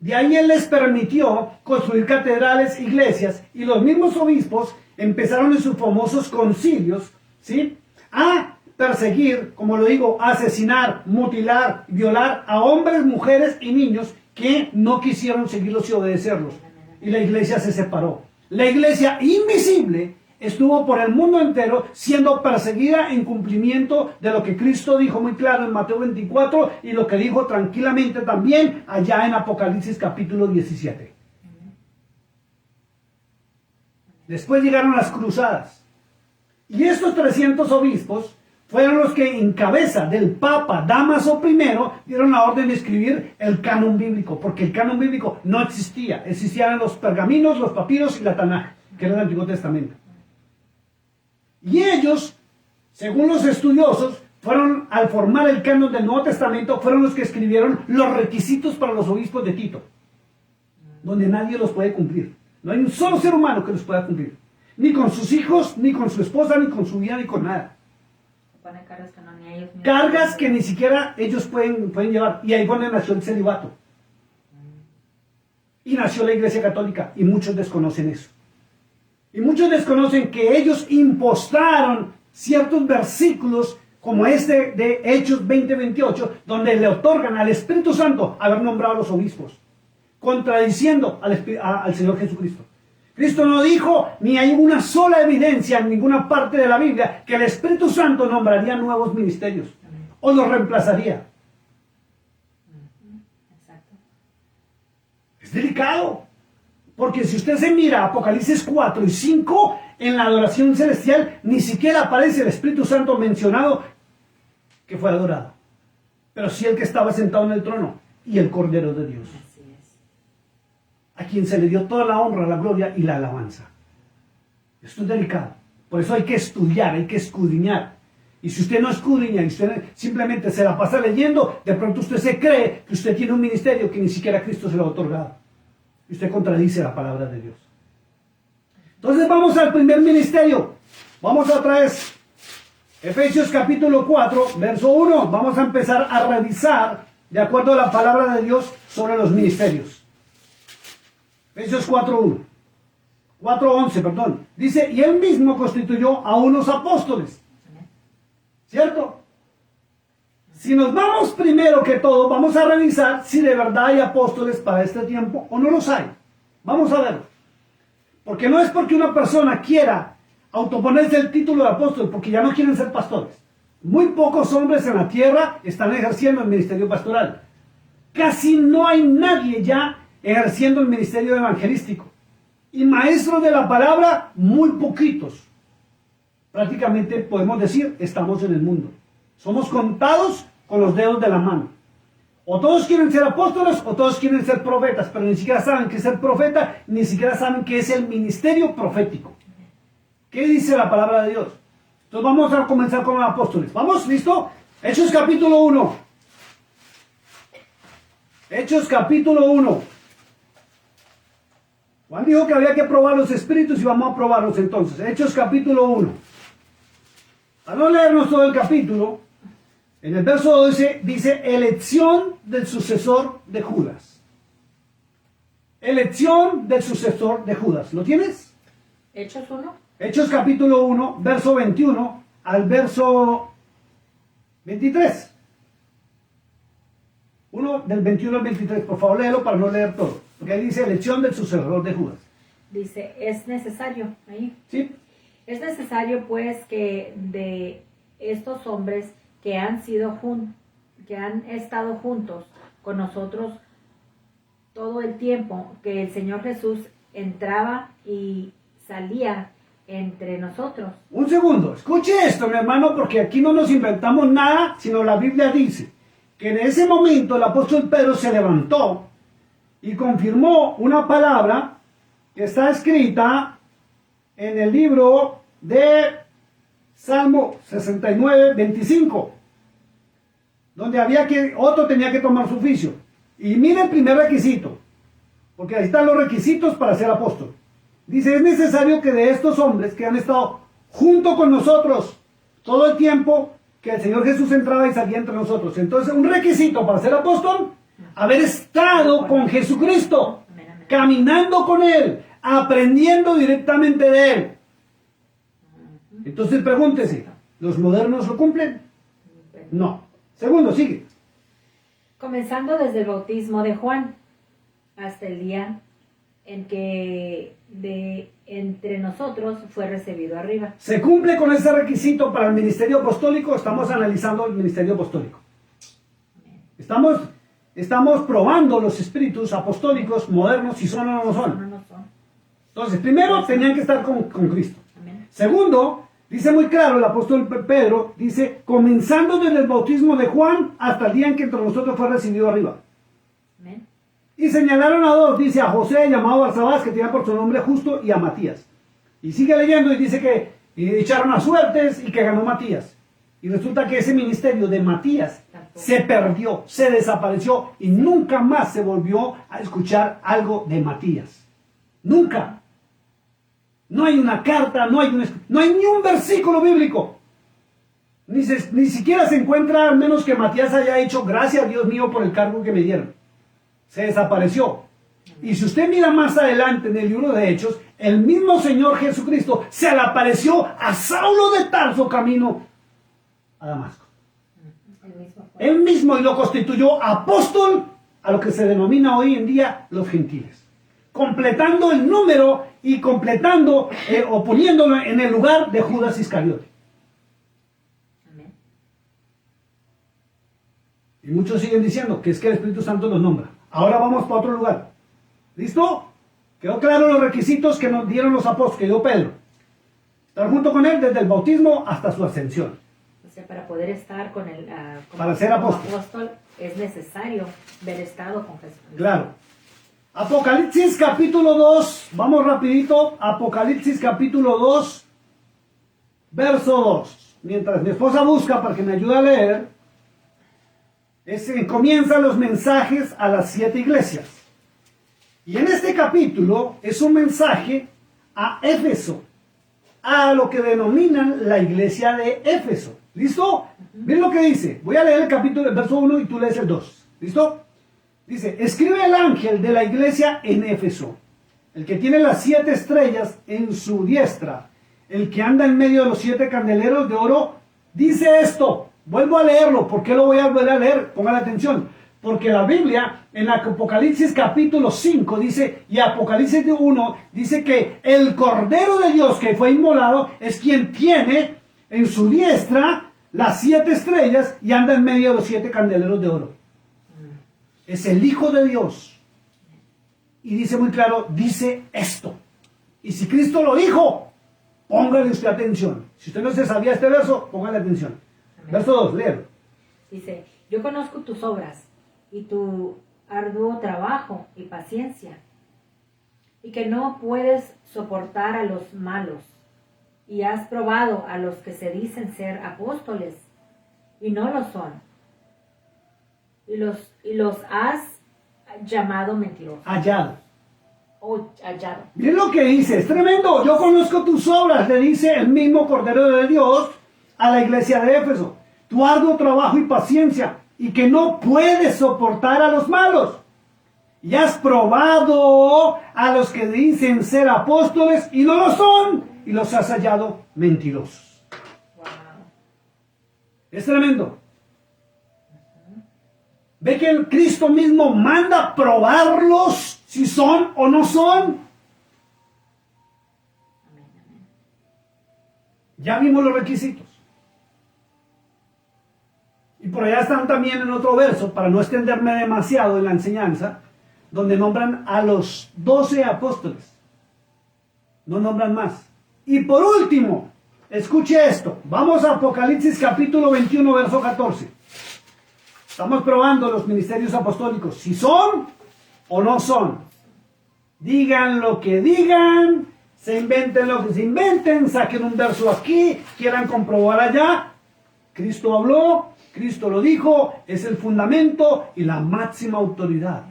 De ahí él les permitió construir catedrales, iglesias, y los mismos obispos empezaron en sus famosos concilios, ¿sí?, a perseguir, como lo digo, asesinar, mutilar, violar a hombres, mujeres y niños que no quisieron seguirlos y obedecerlos. Y la iglesia se separó. La iglesia invisible estuvo por el mundo entero siendo perseguida en cumplimiento de lo que Cristo dijo muy claro en Mateo 24 y lo que dijo tranquilamente también allá en Apocalipsis capítulo 17. Después llegaron las cruzadas. Y estos 300 obispos fueron los que en cabeza del Papa Dámaso I dieron la orden de escribir el canon bíblico, porque el canon bíblico no existía. Existían los pergaminos, los papiros y la Tanaj, que era el Antiguo Testamento. Y ellos, según los estudiosos, fueron, al formar el canon del Nuevo Testamento, fueron los que escribieron los requisitos para los obispos de Tito, donde nadie los puede cumplir. No hay un solo ser humano que los pueda cumplir. Ni con sus hijos, ni con su esposa, ni con su vida, ni con nada. Cargas que ni siquiera ellos pueden llevar. Y ahí fue donde nació el celibato. Y nació la Iglesia Católica. Y muchos desconocen eso. Y muchos desconocen que ellos impostaron ciertos versículos como este de Hechos 20:28, donde le otorgan al Espíritu Santo haber nombrado a los obispos, contradiciendo al Señor Jesucristo. Cristo no dijo, ni hay una sola evidencia en ninguna parte de la Biblia, que el Espíritu Santo nombraría nuevos ministerios o los reemplazaría. Exacto. Es delicado. Porque si usted se mira Apocalipsis 4 y 5, en la adoración celestial, ni siquiera aparece el Espíritu Santo mencionado que fue adorado. Pero sí el que estaba sentado en el trono y el Cordero de Dios. Así es. A quien se le dio toda la honra, la gloria y la alabanza. Esto es delicado. Por eso hay que estudiar, hay que escudriñar. Y si usted no escudriña y usted simplemente se la pasa leyendo, de pronto usted se cree que usted tiene un ministerio que ni siquiera Cristo se lo ha otorgado. Y usted contradice la palabra de Dios. Entonces vamos al primer ministerio. Vamos otra vez. Efesios capítulo 4, verso 1. Vamos a empezar a revisar de acuerdo a la palabra de Dios sobre los ministerios. Efesios 4:1. 4:11, perdón. Dice, y él mismo constituyó a unos apóstoles. ¿Cierto? Si nos vamos primero que todo, vamos a revisar si de verdad hay apóstoles para este tiempo o no los hay. Vamos a verlo. Porque no es porque una persona quiera autoponerse el título de apóstol, porque ya no quieren ser pastores. Muy pocos hombres en la tierra están ejerciendo el ministerio pastoral. Casi no hay nadie ya ejerciendo el ministerio evangelístico. Y maestros de la palabra, muy poquitos. Prácticamente podemos decir, estamos en el mundo. Somos contados con los dedos de la mano. O todos quieren ser apóstoles o todos quieren ser profetas, pero ni siquiera saben qué es ser profeta, ni siquiera saben qué es el ministerio profético. ¿Qué dice la palabra de Dios? Entonces vamos a comenzar con los apóstoles. ¿Vamos? ¿Listo? Hechos capítulo 1. Hechos capítulo 1. Juan dijo que había que probar los espíritus y vamos a probarlos entonces. Hechos capítulo 1. Para no leernos todo el capítulo, en el verso 12 dice elección del sucesor de Judas. Elección del sucesor de Judas. ¿Lo tienes? Hechos 1. Hechos capítulo 1, verso 21 al verso 23. Uno del 21 al 23, por favor léelo para no leer todo. Porque ahí dice elección del sucesor de Judas. Dice, es necesario, ahí. ¿Sí? Es necesario pues que de estos hombres que han estado juntos con nosotros todo el tiempo que el Señor Jesús entraba y salía entre nosotros. Un segundo, escuche esto, mi hermano, porque aquí no nos inventamos nada, sino la Biblia dice que en ese momento el apóstol Pedro se levantó y confirmó una palabra que está escrita en el libro de Salmo 69, 25. donde otro tenía que tomar su oficio. Y mire el primer requisito, porque ahí están los requisitos para ser apóstol. Dice, es necesario que de estos hombres que han estado junto con nosotros todo el tiempo que el Señor Jesús entraba y salía entre nosotros. Entonces, un requisito para ser apóstol, haber estado con Jesucristo, caminando con Él, aprendiendo directamente de Él. Entonces, pregúntese, ¿los modernos lo cumplen? No. Segundo, sigue. Comenzando desde el bautismo de Juan hasta el día en que entre nosotros fue recibido arriba. ¿Se cumple con ese requisito para el ministerio apostólico? Estamos analizando el ministerio apostólico. Estamos probando los espíritus apostólicos modernos si son o no son. Entonces, primero tenían que estar con Cristo. Amén. Segundo, dice muy claro el apóstol Pedro, dice, comenzando desde el bautismo de Juan hasta el día en que entre nosotros fue recibido arriba. Amén. Y señalaron a dos, dice a José llamado Barsabás, que tenía por su nombre Justo, y a Matías. Y sigue leyendo y dice que echaron a suertes y que ganó Matías. Y resulta que ese ministerio de Matías se perdió, se desapareció y nunca más se volvió a escuchar algo de Matías. Nunca. No hay una carta, no hay ni un versículo bíblico. Ni siquiera se encuentra, al menos que Matías haya dicho, gracias Dios mío por el cargo que me dieron. Se desapareció. Y si usted mira más adelante en el libro de Hechos, el mismo Señor Jesucristo se le apareció a Saulo de Tarso camino a Damasco. Él mismo y lo constituyó apóstol a lo que se denomina hoy en día los gentiles. Completando el número y completando o poniéndolo en el lugar de Judas Iscariote. Amén. Y muchos siguen diciendo que es que el Espíritu Santo los nombra. Ahora vamos para otro lugar. ¿Listo? Quedó claro los requisitos que nos dieron los apóstoles, que dio Pedro. Estar junto con él desde el bautismo hasta su ascensión. O sea, para poder estar con el Para ser apóstol es necesario haber estado con Jesús. Claro. Apocalipsis capítulo 2, vamos rapidito, Apocalipsis capítulo 2, verso 2. Mientras mi esposa busca para que me ayude a leer, comienzan los mensajes a las 7 iglesias. Y en este capítulo es un mensaje a Éfeso, a lo que denominan la iglesia de Éfeso. ¿Listo? Miren lo que dice. Voy a leer el capítulo, el verso 1 y tú lees el 2. ¿Listo? Dice, escribe el ángel de la iglesia en Éfeso, el que tiene las 7 estrellas en su diestra, el que anda en medio de los 7 candeleros de oro, dice esto. Vuelvo a leerlo. ¿Por qué lo voy a volver a leer? Pongan atención. Porque la Biblia, en Apocalipsis capítulo 5, dice, y Apocalipsis 1, dice que el Cordero de Dios que fue inmolado es quien tiene en su diestra las 7 estrellas y anda en medio de los 7 candeleros de oro. Es el Hijo de Dios. Y dice muy claro, dice esto. Y si Cristo lo dijo, póngale usted atención. Si usted no se sabía este verso, póngale atención. Amén. Verso 2, léelo. Dice, yo conozco tus obras y tu arduo trabajo y paciencia, y que no puedes soportar a los malos, y has probado a los que se dicen ser apóstoles, y no lo son, y los has llamado mentirosos. Hallado. Hallado. Miren lo que dice, es tremendo. Yo conozco tus obras, le dice el mismo Cordero de Dios a la iglesia de Éfeso. Tu arduo trabajo y paciencia, y que no puedes soportar a los malos. Y has probado a los que dicen ser apóstoles y no lo son, y los has hallado mentirosos. Wow. Es tremendo. Ve que el Cristo mismo manda probarlos si son o no son. Ya vimos los requisitos. Y por allá están también en otro verso, para no extenderme demasiado en la enseñanza, donde nombran a los 12 apóstoles. No nombran más. Y por último, escuche esto. Vamos a Apocalipsis capítulo 21, verso 14. Estamos probando los ministerios apostólicos, si son o no son. Digan lo que digan, se inventen lo que se inventen, saquen un verso aquí, quieran comprobar allá. Cristo habló, Cristo lo dijo, es el fundamento y la máxima autoridad.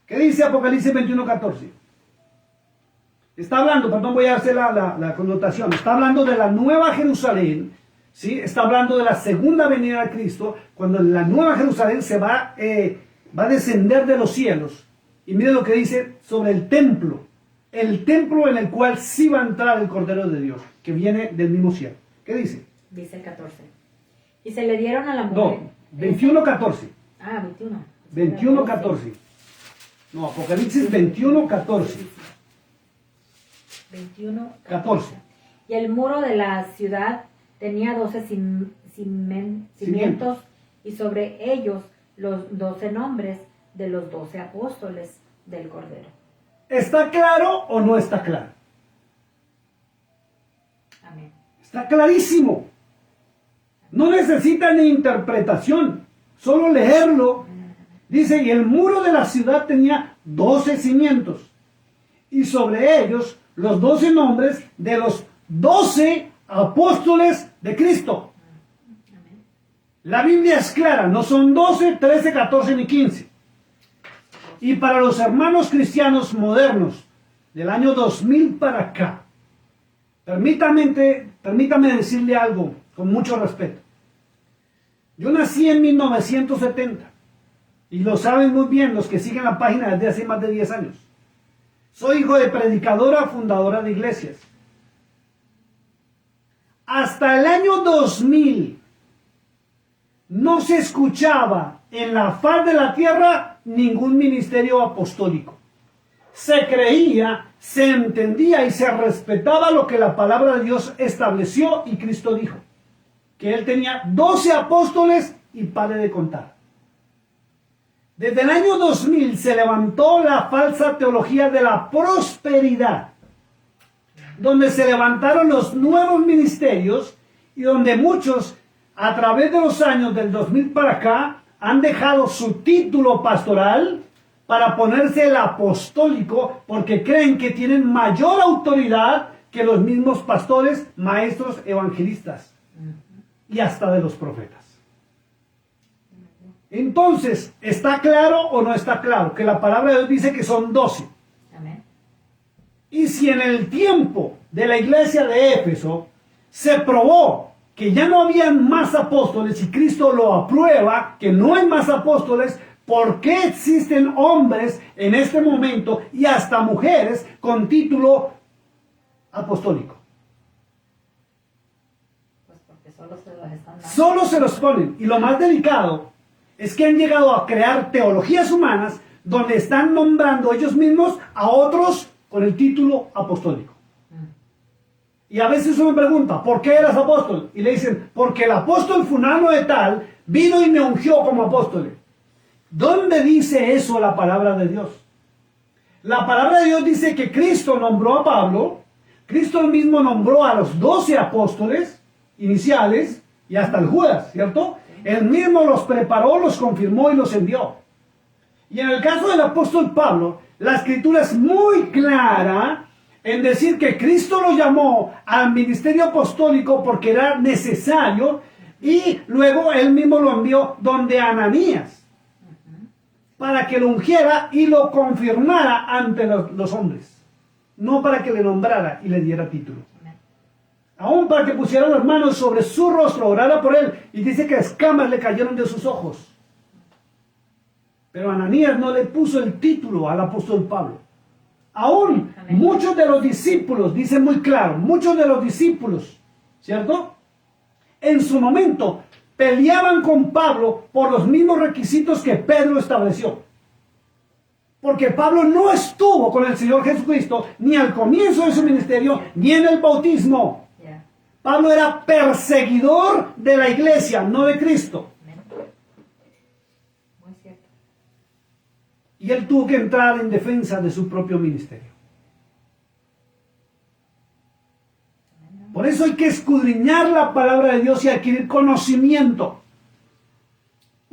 ¿Qué dice Apocalipsis 21:14? Está hablando, perdón, voy a hacer la connotación. Está hablando de la nueva Jerusalén, ¿sí? Está hablando de la segunda venida de Cristo, cuando la nueva Jerusalén se va a descender de los cielos. Y mire lo que dice sobre el templo en el cual sí va a entrar el Cordero de Dios, que viene del mismo cielo. ¿Qué dice? Dice el 14. Y se le dieron a la No, mujer. 21:14. Ah, 21. 21:14. No, Apocalipsis 21:14. 21, 14. Y el muro de la ciudad tenía 12 cimientos, y sobre ellos los 12 nombres de los 12 apóstoles del Cordero. ¿Está claro o no está claro? Amén. Está clarísimo. No necesita ni interpretación, solo leerlo. Dice, y el muro de la ciudad tenía 12 cimientos, y sobre ellos los 12 nombres de los 12 apóstoles de Cristo. Amén. La Biblia es clara, no son 12, 13, 14 ni 15. Y para los hermanos cristianos modernos del año 2000 para acá, permítame decirle algo con mucho respeto. Yo nací en 1970 y lo saben muy bien los que siguen la página desde hace más de 10 años. Soy hijo de predicadora, fundadora de iglesias. Hasta el año 2000 no se escuchaba en la faz de la tierra ningún ministerio apostólico. Se creía, se entendía y se respetaba lo que la palabra de Dios estableció y Cristo dijo. Que Él tenía 12 apóstoles y pare de contar. Desde el año 2000 se levantó la falsa teología de la prosperidad, donde se levantaron los nuevos ministerios y donde muchos, a través de los años del 2000 para acá, han dejado su título pastoral para ponerse el apostólico porque creen que tienen mayor autoridad que los mismos pastores, maestros, evangelistas y hasta de los profetas. Entonces, ¿está claro o no está claro? Que la palabra de Dios dice que son 12. Amén. Y si en el tiempo de la iglesia de Éfeso se probó que ya no habían más apóstoles y Cristo lo aprueba, que no hay más apóstoles, ¿por qué existen hombres en este momento y hasta mujeres con título apostólico? Pues porque solo se los están dando. Solo se los ponen. Y lo más delicado es que han llegado a crear teologías humanas donde están nombrando ellos mismos a otros con el título apostólico. Y a veces uno me pregunta, ¿por qué eras apóstol? Y le dicen, porque el apóstol fulano de tal vino y me ungió como apóstol. ¿Dónde dice eso la palabra de Dios? La palabra de Dios dice que Cristo nombró a Pablo, Cristo mismo nombró a los 12 apóstoles iniciales y hasta el Judas, ¿cierto? Él mismo los preparó, los confirmó y los envió. Y en el caso del apóstol Pablo, la escritura es muy clara en decir que Cristo lo llamó al ministerio apostólico porque era necesario y luego él mismo lo envió donde Ananías para que lo ungiera y lo confirmara ante los hombres, no para que le nombrara y le diera título. Aún para que pusiera las manos sobre su rostro, orara por él, y dice que escamas le cayeron de sus ojos. Pero Ananías no le puso el título al apóstol Pablo. Aún muchos de los discípulos, dice muy claro, muchos de los discípulos, ¿cierto? En su momento peleaban con Pablo por los mismos requisitos que Pedro estableció. Porque Pablo no estuvo con el Señor Jesucristo ni al comienzo de su ministerio, ni en el bautismo. Pablo era perseguidor de la iglesia, no de Cristo. Muy cierto. Y él tuvo que entrar en defensa de su propio ministerio. Por eso hay que escudriñar la palabra de Dios y adquirir conocimiento.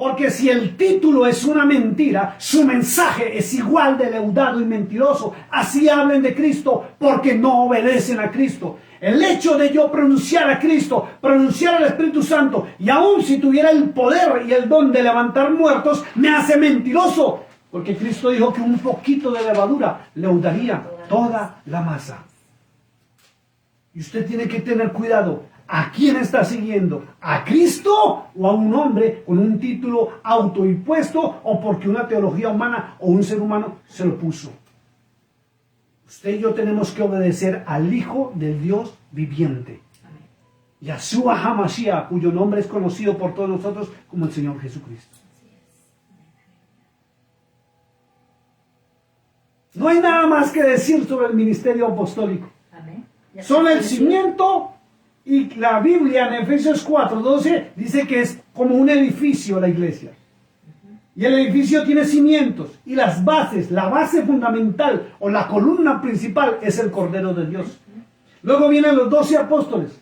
Porque si el título es una mentira, su mensaje es igual de leudado y mentiroso. Así hablen de Cristo porque no obedecen a Cristo. El hecho de yo pronunciar a Cristo, pronunciar al Espíritu Santo, y aun si tuviera el poder y el don de levantar muertos, me hace mentiroso. Porque Cristo dijo que un poquito de levadura leudaría toda la masa. Y usted tiene que tener cuidado. ¿A quién está siguiendo? ¿A Cristo o a un hombre con un título autoimpuesto o porque una teología humana o un ser humano se lo puso? Usted y yo tenemos que obedecer al Hijo del Dios viviente. Yahshua HaMashiach, cuyo nombre es conocido por todos nosotros como el Señor Jesucristo. No hay nada más que decir sobre el ministerio apostólico. Son el cimiento, y la Biblia en Efesios 4:12 dice que es como un edificio la iglesia. Y el edificio tiene cimientos y las bases, la base fundamental o la columna principal es el Cordero de Dios. Luego vienen los 12 apóstoles.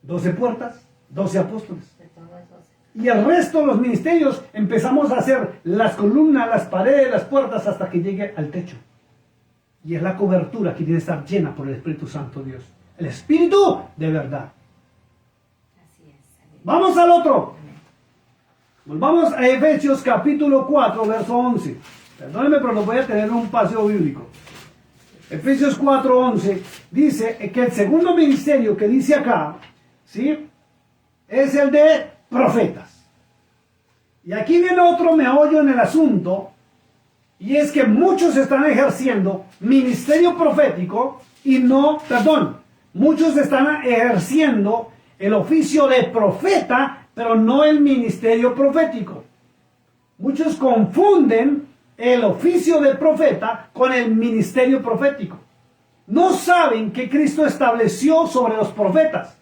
12 puertas, 12 apóstoles. Y el resto de los ministerios empezamos a hacer las columnas, las paredes, las puertas hasta que llegue al techo. Y es la cobertura que tiene que estar llena por el Espíritu Santo de Dios. El Espíritu de verdad. Vamos al otro. Volvamos a Efesios capítulo 4, verso 11. Perdónenme, pero no voy a tener un paseo bíblico. Efesios 4:11 dice que el segundo ministerio que dice acá, ¿sí?, es el de profetas. Y aquí viene otro meollo en el asunto, y es que muchos están ejerciendo ministerio profético y no, muchos están ejerciendo el oficio de profeta, pero no el ministerio profético. Muchos confunden el oficio de profeta con el ministerio profético. No saben que Cristo estableció sobre los profetas.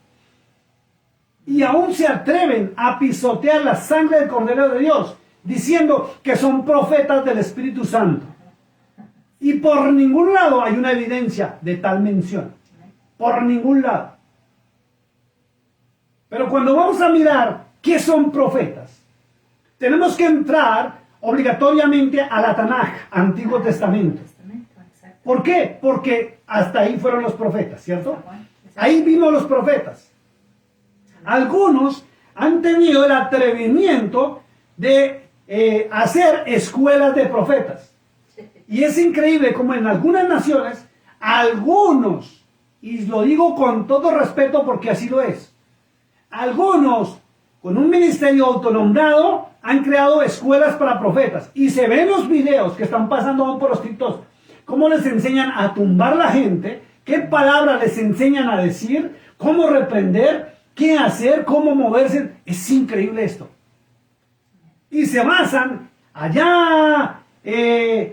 Y aún se atreven a pisotear la sangre del Cordero de Dios, diciendo que son profetas del Espíritu Santo. Y por ningún lado hay una evidencia de tal mención. Por ningún lado. Pero cuando vamos a mirar qué son profetas, tenemos que entrar obligatoriamente a la Tanaj, Antiguo Testamento. ¿Por qué? Porque hasta ahí fueron los profetas, ¿cierto? Ahí vimos los profetas. Algunos han tenido el atrevimiento de hacer escuelas de profetas. Y es increíble como en algunas naciones, algunos, y lo digo con todo respeto porque así lo es, algunos con un ministerio autonombrado han creado escuelas para profetas. Y se ven los videos que están pasando aún por los TikToks, cómo les enseñan a tumbar la gente, qué palabras les enseñan a decir, cómo reprender, qué hacer, cómo moverse. Es increíble esto. Y se basan allá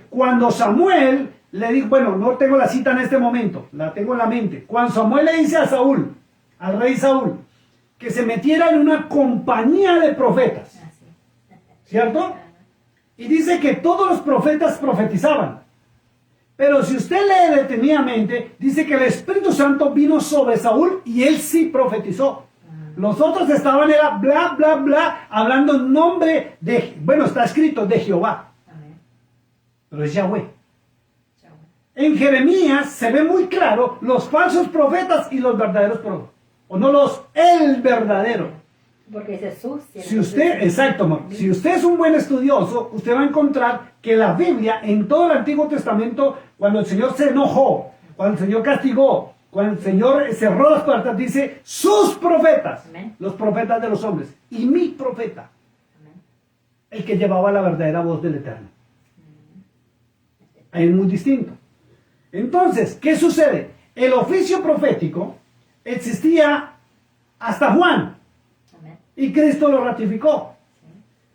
cuando Samuel le dijo, bueno, no tengo la cita en este momento, la tengo en la mente. Cuando Samuel le dice a Saúl, al rey Saúl, que se metiera en una compañía de profetas, ¿cierto? Y dice que todos los profetas profetizaban. Pero si usted lee detenidamente, dice que el Espíritu Santo vino sobre Saúl y él sí profetizó. Los otros estaban, era bla, bla, bla, hablando en nombre de, bueno, está escrito de Jehová. Pero es Yahweh. En Jeremías se ve muy claro los falsos profetas y los verdaderos profetas. O no el verdadero. Porque Jesús. Si usted, exacto, amor. Si usted es un buen estudioso, usted va a encontrar que la Biblia, en todo el Antiguo Testamento, cuando el Señor se enojó, cuando el Señor castigó, cuando el Señor cerró las puertas, dice sus profetas, amén, los profetas de los hombres, y mi profeta, amén, el que llevaba la verdadera voz del Eterno. Ahí es muy distinto. Entonces, ¿qué sucede? El oficio profético existía hasta Juan. Amén. Y Cristo lo ratificó. Sí.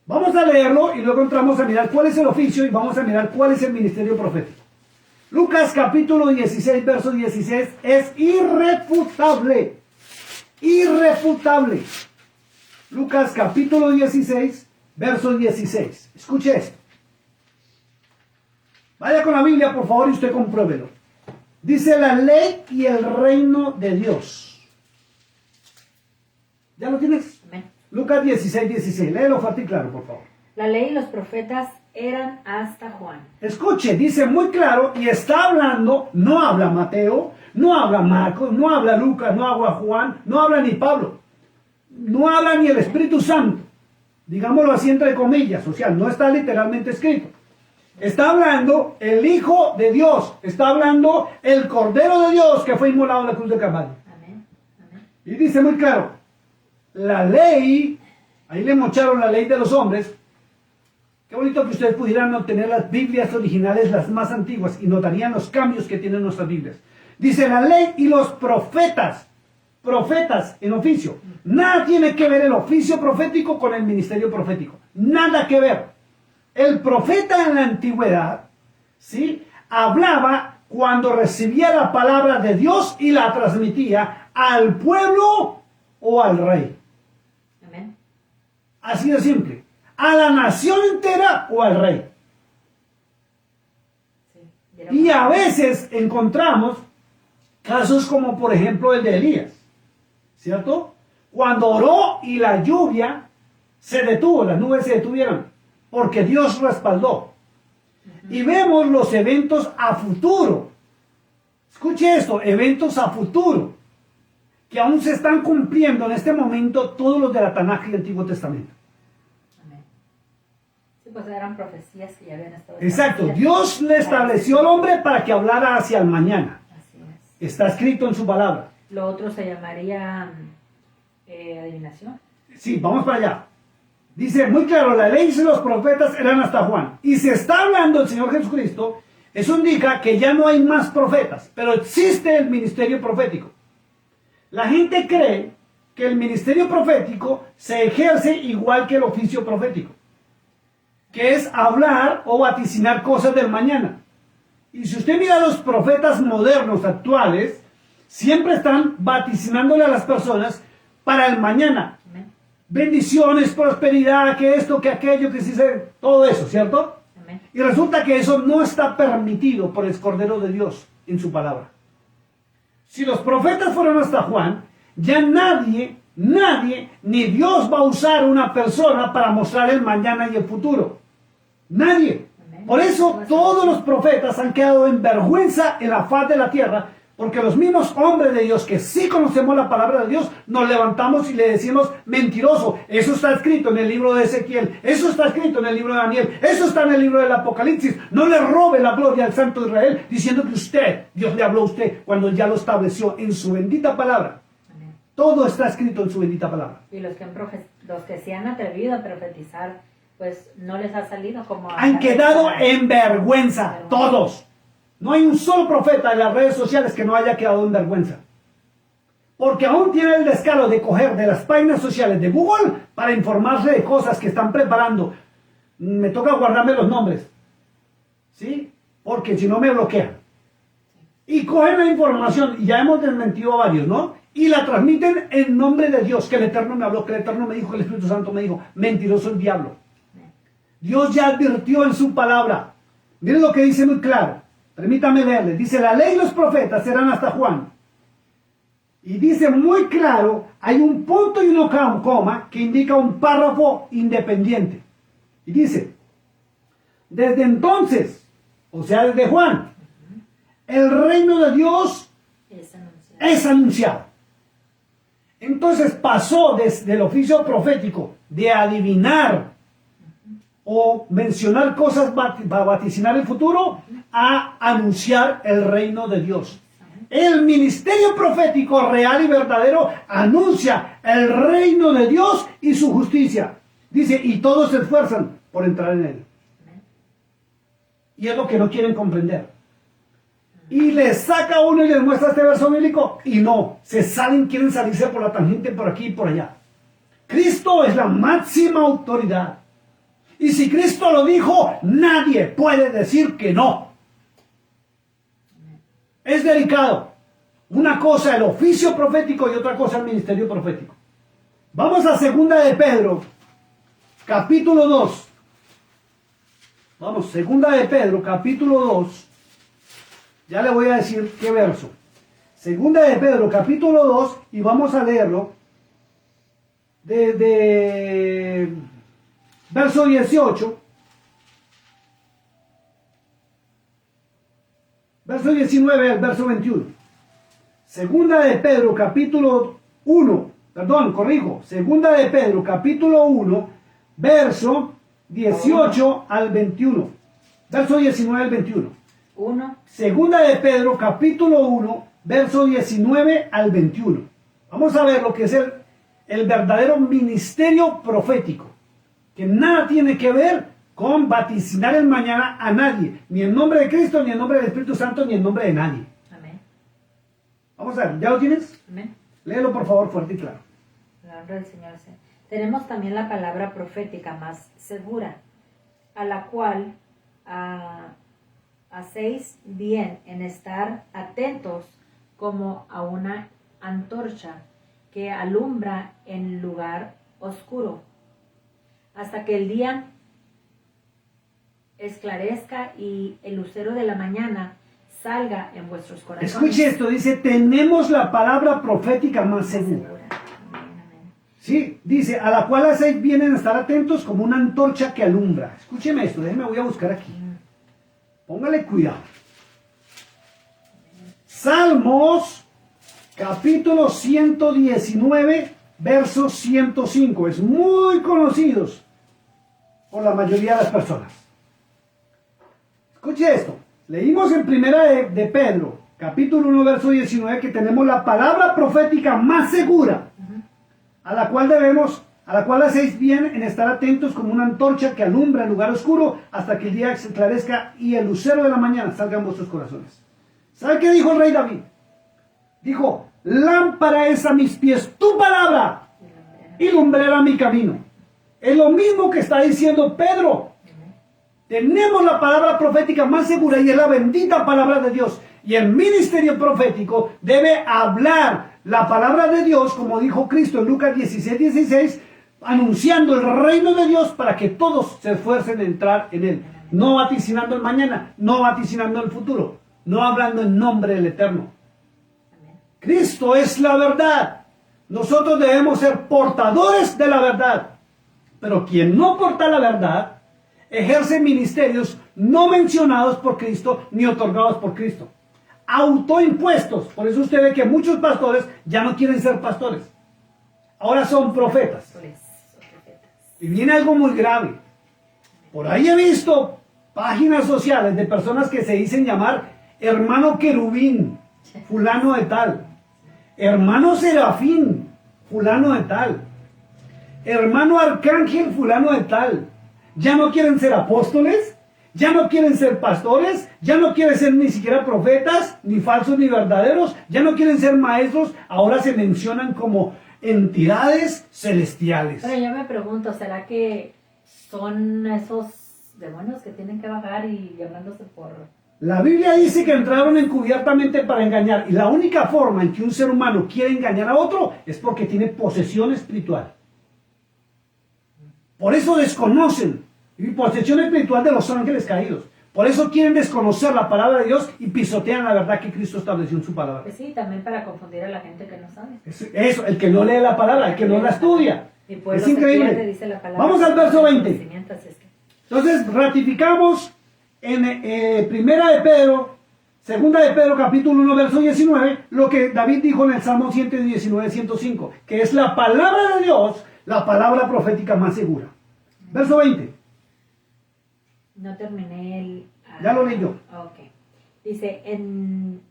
Vamos a leerlo y luego entramos a mirar cuál es el oficio y vamos a mirar cuál es el ministerio profético. Lucas capítulo 16, verso 16 es irrefutable. Irrefutable. Lucas capítulo 16, verso 16. Escuche esto. Vaya con la Biblia, por favor, y usted compruébelo. Dice la ley y el reino de Dios. ¿Ya lo tienes? Amén. Lucas 16, 16. Léelo fuerte y claro, por favor. La ley y los profetas eran hasta Juan. Escuche, dice muy claro y está hablando, no habla Mateo, no habla Marcos, no habla Lucas, no habla Juan, no habla ni Pablo, no habla ni el Espíritu Santo, digámoslo así entre comillas, o sea, no está literalmente escrito. Está hablando el Hijo de Dios, está hablando el Cordero de Dios que fue inmolado en la cruz de Calvario. Amén. Amén. Y dice muy claro, la ley, ahí le mocharon la ley de los hombres. Qué bonito que ustedes pudieran obtener las Biblias originales, las más antiguas, y notarían los cambios que tienen nuestras Biblias. Dice la ley y los profetas, profetas en oficio. Nada tiene que ver el oficio profético con el ministerio profético. Nada que ver. El profeta en la antigüedad, ¿sí?, hablaba cuando recibía la palabra de Dios y la transmitía al pueblo o al rey. Amén. Así de simple. A la nación entera o al rey. Sí. Y a veces encontramos casos como por ejemplo el de Elías, ¿cierto? Cuando oró y la lluvia se detuvo, las nubes se detuvieron, porque Dios respaldó. Y vemos los eventos a futuro. Escuche esto, eventos a futuro, que aún se están cumpliendo en este momento todos los de la Tanaj y el Antiguo Testamento. Pues eran profecías que ya habían estado. Exacto, Dios le estableció al hombre para que hablara hacia el mañana. Así es. Está escrito en su palabra. Lo otro se llamaría adivinación. Sí, vamos para allá. Dice muy claro, la ley y los profetas eran hasta Juan. Y se está hablando del Señor Jesucristo, eso indica que ya no hay más profetas, pero existe el ministerio profético. La gente cree que el ministerio profético se ejerce igual que el oficio profético, que es hablar o vaticinar cosas del mañana. Y si usted mira a los profetas modernos actuales, siempre están vaticinándole a las personas para el mañana. Amén. Bendiciones, prosperidad, que esto, que aquello, que sí se... todo eso, ¿cierto? Amén. Y resulta que eso no está permitido por el Cordero de Dios en su palabra. Si los profetas fueron hasta Juan, ya nadie, ni Dios va a usar una persona para mostrar el mañana y el futuro. Nadie. Por eso todos los profetas han quedado en vergüenza en la faz de la tierra, porque los mismos hombres de Dios que sí conocemos la palabra de Dios, nos levantamos y le decimos mentiroso. Eso está escrito en el libro de Ezequiel, eso está escrito en el libro de Daniel, eso está en el libro del Apocalipsis. No le robe la gloria al Santo Israel diciendo que usted, Dios le habló a usted cuando ya lo estableció en su bendita palabra. Amén. Todo está escrito en su bendita palabra. Y los que se han atrevido a profetizar, pues no les ha salido como... Han quedado en vergüenza, todos. No hay un solo profeta en las redes sociales que no haya quedado en vergüenza. Porque aún tiene el descaro de coger de las páginas sociales de Google para informarse de cosas que están preparando. Me toca guardarme los nombres, ¿sí? Porque si no me bloquean. Y cogen la información, y ya hemos desmentido a varios, ¿no? Y la transmiten en nombre de Dios, que el Eterno me habló, que el Eterno me dijo, que el Espíritu Santo me dijo. Mentiroso el diablo. Dios ya advirtió en su palabra. Miren lo que dice muy claro. Permítame leerle. Dice, la ley y los profetas serán hasta Juan. Y dice muy claro, hay un punto y un coma que indica un párrafo independiente. Y dice, desde entonces, o sea, desde Juan, el reino de Dios es anunciado. Entonces pasó desde el oficio profético de adivinar o mencionar cosas para vaticinar el futuro, a anunciar el reino de Dios. El ministerio profético real y verdadero anuncia el reino de Dios y su justicia. Dice, y todos se esfuerzan por entrar en él. Y es lo que no quieren comprender. Y les saca uno y les muestra este verso bíblico, y no, se salen, quieren salirse por la tangente por aquí y por allá. Cristo es la máxima autoridad. Y si Cristo lo dijo, nadie puede decir que no. Es delicado. Una cosa el oficio profético y otra cosa el ministerio profético. Vamos a segunda de Pedro, capítulo 2. Vamos, segunda de Pedro, capítulo 2. Ya le voy a decir qué verso. Segunda de Pedro, capítulo 2, y vamos a leerlo de verso 18, verso 19 al verso 21. Segunda de Pedro, capítulo 1, perdón, corrijo, Segunda de Pedro, capítulo 1, verso 18 al 21. Verso 19 al 21. 1. Segunda de Pedro, capítulo 1, verso 19 al 21. Vamos a ver lo que es el verdadero ministerio profético, que nada tiene que ver con vaticinar el mañana a nadie, ni en nombre de Cristo, ni en nombre del Espíritu Santo, ni en nombre de nadie. Amén. Vamos a ver, ¿ya lo tienes? Amén. Léelo por favor fuerte y claro. La honra del Señor sea. Tenemos también la palabra profética más segura, a la cual hacéis bien en estar atentos como a una antorcha que alumbra en lugar oscuro, hasta que el día esclarezca y el lucero de la mañana salga en vuestros corazones. Escuche esto, dice, tenemos la palabra profética más segura. Sí, dice, a la cual hacéis bien en estar atentos como una antorcha que alumbra. Escúcheme esto, déjeme, voy a buscar aquí. Póngale cuidado. Salmos, capítulo 119, verso 105. Es muy conocido por la mayoría de las personas. Escuche esto. Leímos en primera de Pedro, capítulo 1, verso 19, que tenemos la palabra profética más segura, a la cual hacéis bien en estar atentos como una antorcha que alumbra en lugar oscuro hasta que el día se esclarezca y el lucero de la mañana salga en vuestros corazones. ¿Sabe qué dijo el rey David? Dijo, lámpara es a mis pies tu palabra y lumbrera mi camino. Es lo mismo que está diciendo Pedro. Tenemos la palabra profética más segura y es la bendita palabra de Dios. Y el ministerio profético debe hablar la palabra de Dios, como dijo Cristo en Lucas 16, anunciando el reino de Dios para que todos se esfuercen en entrar en él. No vaticinando el mañana, no vaticinando el futuro, no hablando en nombre del Eterno. Cristo es la verdad. Nosotros debemos ser portadores de la verdad. Pero quien no porta la verdad, ejerce ministerios no mencionados por Cristo ni otorgados por Cristo. Autoimpuestos. Por eso usted ve que muchos pastores ya no quieren ser pastores. Ahora son profetas. Y viene algo muy grave. Por ahí he visto páginas sociales de personas que se dicen llamar hermano querubín, fulano de tal. Hermano serafín, fulano de tal. Hermano arcángel, fulano de tal. Ya no quieren ser apóstoles, ya no quieren ser pastores, ya no quieren ser ni siquiera profetas, ni falsos ni verdaderos, ya no quieren ser maestros, ahora se mencionan como entidades celestiales. Pero yo me pregunto, ¿será que son esos demonios que tienen que bajar y llamándose por...? La Biblia dice que entraron encubiertamente para engañar, y la única forma en que un ser humano quiere engañar a otro es porque tiene posesión espiritual. Por eso desconocen y posesión espiritual de los ángeles caídos. Por eso quieren desconocer la palabra de Dios y pisotean la verdad que Cristo estableció en su palabra. Pues sí, también para confundir a la gente que no sabe. Eso, el que no lee la palabra, el que no la estudia. Es increíble. Pierde, dice la palabra. Vamos al verso 20. Así es que... Entonces ratificamos en primera de Pedro, segunda de Pedro, capítulo 1, verso 19, lo que David dijo en el Salmo 119, 105, que es la palabra de Dios, la palabra profética más segura. Verso 20. No terminé el... Ya lo leí yo. Ok. Dice,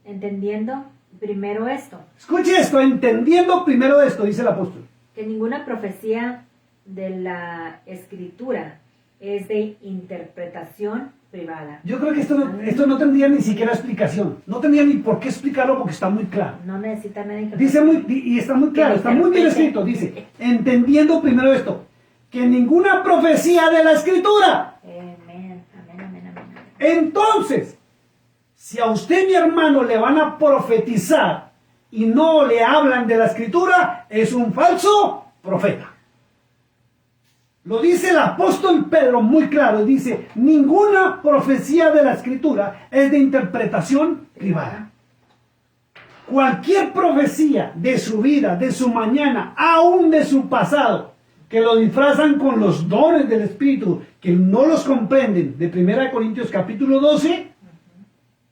entendiendo primero esto. Escuche esto, entendiendo primero esto, dice el apóstol. Que ninguna profecía de la Escritura es de interpretación privada. Yo creo que esto no tendría ni siquiera explicación. No tendría ni por qué explicarlo porque está muy claro. No necesita nadie que... Dice y está muy claro, está muy bien escrito. Dice, entendiendo primero esto, que ninguna profecía de la Escritura. Amén. Entonces, si a usted, mi hermano, le van a profetizar y no le hablan de la Escritura, es un falso profeta. Lo dice el apóstol Pedro muy claro, dice, ninguna profecía de la Escritura es de interpretación privada. Cualquier profecía de su vida, de su mañana, aún de su pasado, que lo disfrazan con los dones del Espíritu, que no los comprenden, de 1 Corintios capítulo 12,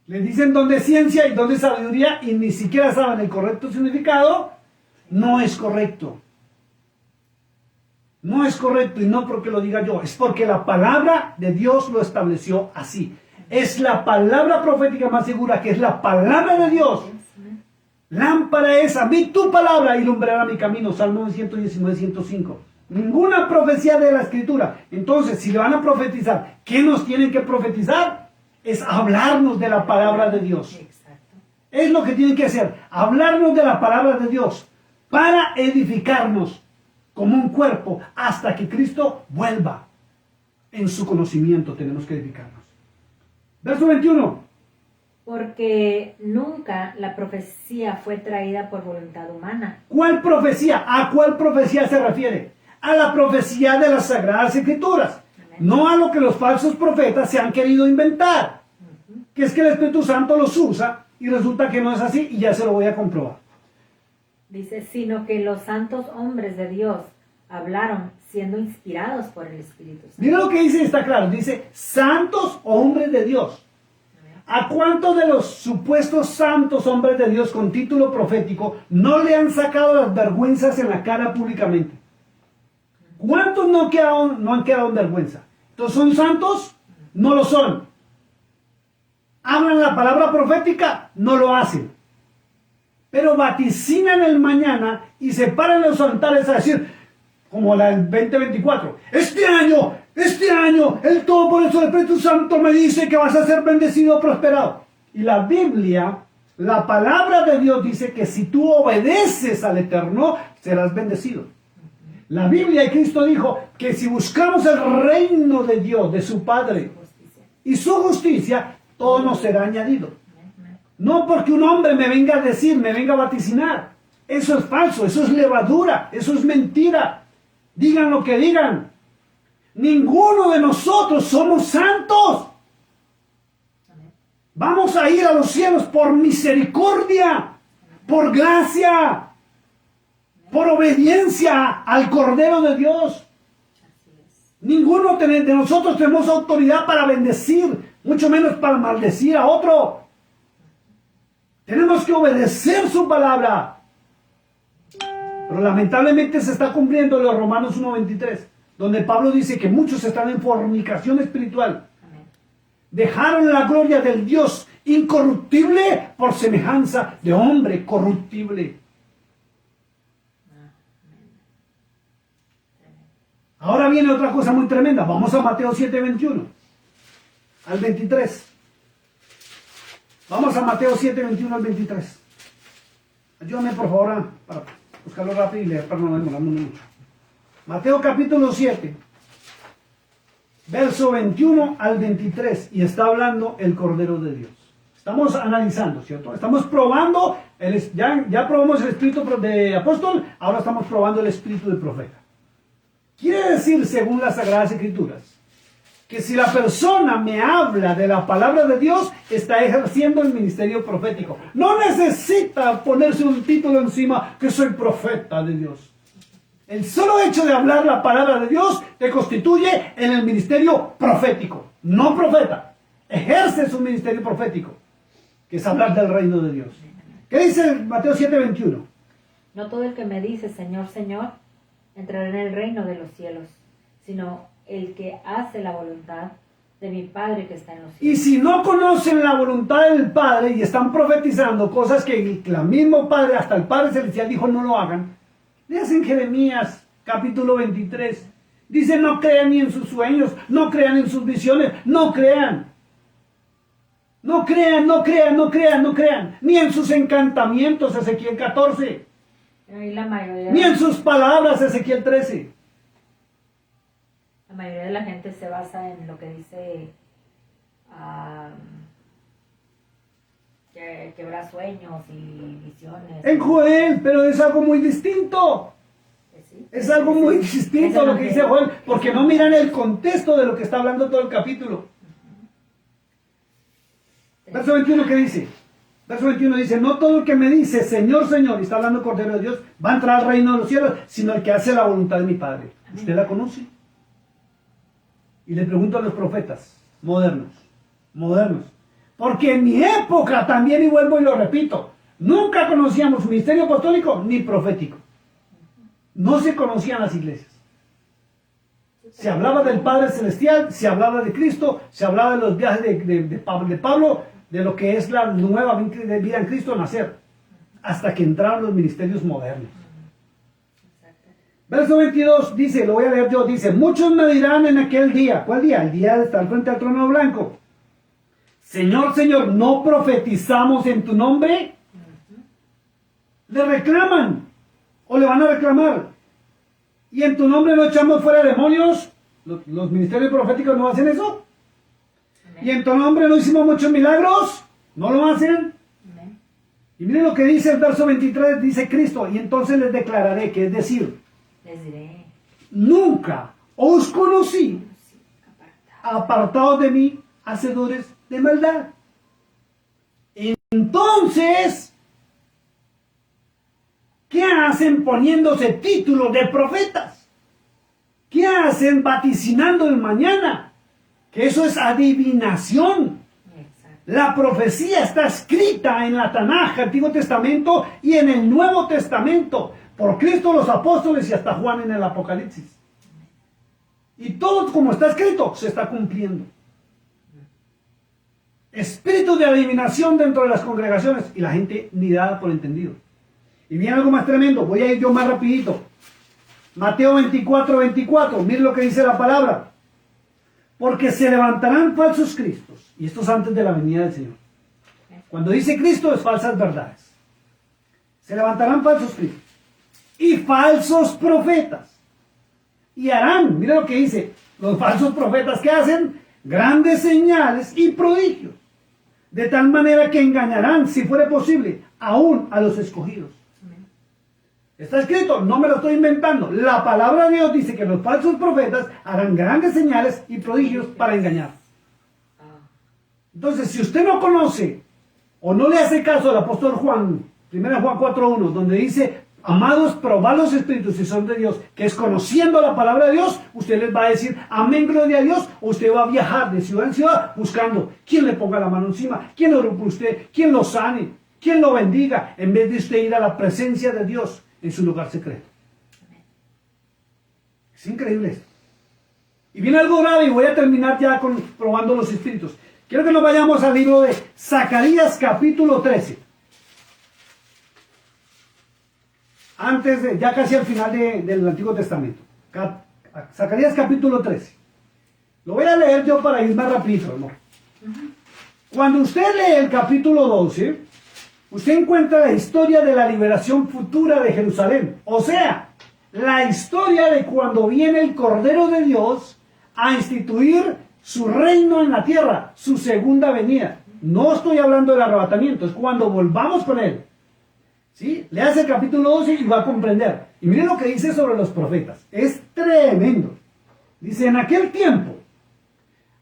les dicen dónde es ciencia y dónde es sabiduría y ni siquiera saben el correcto significado, no es correcto. No es correcto, y no porque lo diga yo, es porque la palabra de Dios lo estableció así. Es la palabra profética más segura, que es la palabra de Dios. Lámpara es a mí tu palabra y lumbrará mi camino. Salmo 119, 105. Ninguna profecía de la Escritura. Entonces, si le van a profetizar, ¿qué nos tienen que profetizar? Es hablarnos de la palabra de Dios. Es lo que tienen que hacer, hablarnos de la palabra de Dios para edificarnos como un cuerpo hasta que Cristo vuelva. En su conocimiento tenemos que edificarnos. Verso 21. Porque nunca la profecía fue traída por voluntad humana. ¿Cuál profecía? ¿A cuál profecía se refiere? A la profecía de las Sagradas Escrituras. Amén. No a lo que los falsos profetas se han querido inventar. Que es que el Espíritu Santo los usa y resulta que no es así y ya se lo voy a comprobar. Dice, sino que los santos hombres de Dios hablaron siendo inspirados por el Espíritu Santo. Mira lo que dice, está claro. Dice, santos hombres de Dios. ¿A cuántos de los supuestos santos hombres de Dios con título profético no le han sacado las vergüenzas en la cara públicamente? ¿Cuántos no han quedado en vergüenza? Entonces, ¿son santos? No lo son. ¿Hablan la palabra profética? No lo hacen. Pero vaticinan el mañana y se paran en los altares a decir, como la del 2024, este año, el Todopoderoso del Espíritu Santo me dice que vas a ser bendecido, prosperado. Y la Biblia, la palabra de Dios dice que si tú obedeces al Eterno, serás bendecido. La Biblia y Cristo dijo que si buscamos el reino de Dios, de su Padre, y su justicia, todo nos será añadido. No porque un hombre me venga a decir, me venga a vaticinar. Eso es falso, eso es levadura, eso es mentira. Digan lo que digan. Ninguno de nosotros somos santos. Vamos a ir a los cielos por misericordia, por gracia, por obediencia al Cordero de Dios. Ninguno de nosotros tenemos autoridad para bendecir, mucho menos para maldecir a otro. Tenemos que obedecer su palabra. Pero lamentablemente se está cumpliendo los Romanos 1:23, donde Pablo dice que muchos están en fornicación espiritual. Dejaron la gloria del Dios incorruptible por semejanza de hombre corruptible. Ahora viene otra cosa muy tremenda. Vamos a Mateo 7:21 al 23. Vamos a Mateo 7:21 al 23. Ayúdame por favor para buscarlo rápido y leer para no demorarnos mucho. Mateo capítulo 7, verso 21 al 23. Y está hablando el Cordero de Dios. Estamos analizando, ¿cierto? Estamos probando, ya probamos el espíritu de apóstol, ahora estamos probando el espíritu de profeta. Quiere decir, según las Sagradas Escrituras, que si la persona me habla de la palabra de Dios, está ejerciendo el ministerio profético. No necesita ponerse un título encima que soy profeta de Dios. El solo hecho de hablar la palabra de Dios te constituye en el ministerio profético, no profeta. Ejerce su ministerio profético, que es hablar del reino de Dios. ¿Qué dice Mateo 7:21? No todo el que me dice Señor, Señor, entrará en el reino de los cielos, sino el que hace la voluntad de mi Padre que está en los cielos. Y si no conocen la voluntad del Padre y están profetizando cosas que el mismo Padre, hasta el Padre Celestial dijo no lo hagan, le hacen Jeremías capítulo 23. Dice no crean ni en sus sueños, no crean en sus visiones, no crean. No crean, no crean, no crean, no crean. Ni en sus encantamientos, Ezequiel 14. Ni en sus palabras, Ezequiel 13. La mayoría de la gente se basa en lo que dice quebrar sueños y visiones. En Joel, pero es algo muy distinto. Sí, es algo muy distinto a lo que dice Joel, porque no miran el contexto de lo que está hablando todo el capítulo. Verso 21, ¿qué dice? Verso 21 dice, no todo el que me dice, Señor, Señor, y está hablando el Cordero de Dios, va a entrar al reino de los cielos, sino el que hace la voluntad de mi Padre. ¿Usted la conoce? Y le pregunto a los profetas modernos, porque en mi época también, y vuelvo y lo repito, nunca conocíamos ministerio apostólico ni profético. No se conocían las iglesias. Se hablaba del Padre Celestial, se hablaba de Cristo, se hablaba de los viajes de Pablo, de lo que es la nueva vida en Cristo, nacer, hasta que entraron los ministerios modernos. Verso 22 dice, lo voy a leer yo, dice, muchos me dirán en aquel día. ¿Cuál día? El día de estar frente al trono blanco. Señor, Señor, ¿no profetizamos en tu nombre? Le reclaman, o le van a reclamar. ¿Y en tu nombre no echamos fuera demonios? ¿Los ministerios proféticos no hacen eso? ¿Y en tu nombre no hicimos muchos milagros? ¿No lo hacen? Y miren lo que dice el verso 23, dice Cristo, y entonces les declararé, que es decir, les diré, nunca os conocí, apartados de mí, hacedores de maldad. Entonces, ¿qué hacen poniéndose títulos de profetas? ¿Qué hacen vaticinando el mañana? Que eso es adivinación. La profecía está escrita en la Tanaj, Antiguo Testamento, y en el Nuevo Testamento, por Cristo, los apóstoles y hasta Juan en el Apocalipsis. Y todo como está escrito, se está cumpliendo. Espíritu de adivinación dentro de las congregaciones, y la gente ni dada por entendido. Y viene algo más tremendo, voy a ir yo más rapidito. Mateo 24, miren lo que dice la palabra. Porque se levantarán falsos cristos. Y esto es antes de la venida del Señor. Cuando dice Cristo es falsas verdades. Se levantarán falsos cristos. Y falsos profetas. Y harán, mira lo que dice, los falsos profetas que hacen grandes señales y prodigios. De tal manera que engañarán, si fuere posible, aún a los escogidos. Está escrito, no me lo estoy inventando. La palabra de Dios dice que los falsos profetas harán grandes señales y prodigios para engañar. Entonces, si usted no conoce o no le hace caso al apóstol Juan, 1 Juan 4:1, donde dice, amados, probad los espíritus si son de Dios, que es conociendo la palabra de Dios, usted les va a decir, amén, gloria a Dios, o usted va a viajar de ciudad en ciudad buscando quién le ponga la mano encima, quién ore por usted, quién lo sane, quién lo bendiga, en vez de usted ir a la presencia de Dios en su lugar secreto. Es increíble esto. Y viene algo grave y voy a terminar ya con probando los espíritus. Quiero que nos vayamos al libro de Zacarías capítulo 13. Antes de, ya casi al final del Antiguo Testamento. Zacarías capítulo 13. Lo voy a leer yo para ir más rápido, amor. Cuando usted lee el capítulo 12, usted encuentra la historia de la liberación futura de Jerusalén. O sea, la historia de cuando viene el Cordero de Dios a instituir su reino en la tierra, su segunda venida. No estoy hablando del arrebatamiento, es cuando volvamos con él. ¿Sí? Lea el capítulo 12 y va a comprender. Y miren lo que dice sobre los profetas. Es tremendo. Dice, en aquel tiempo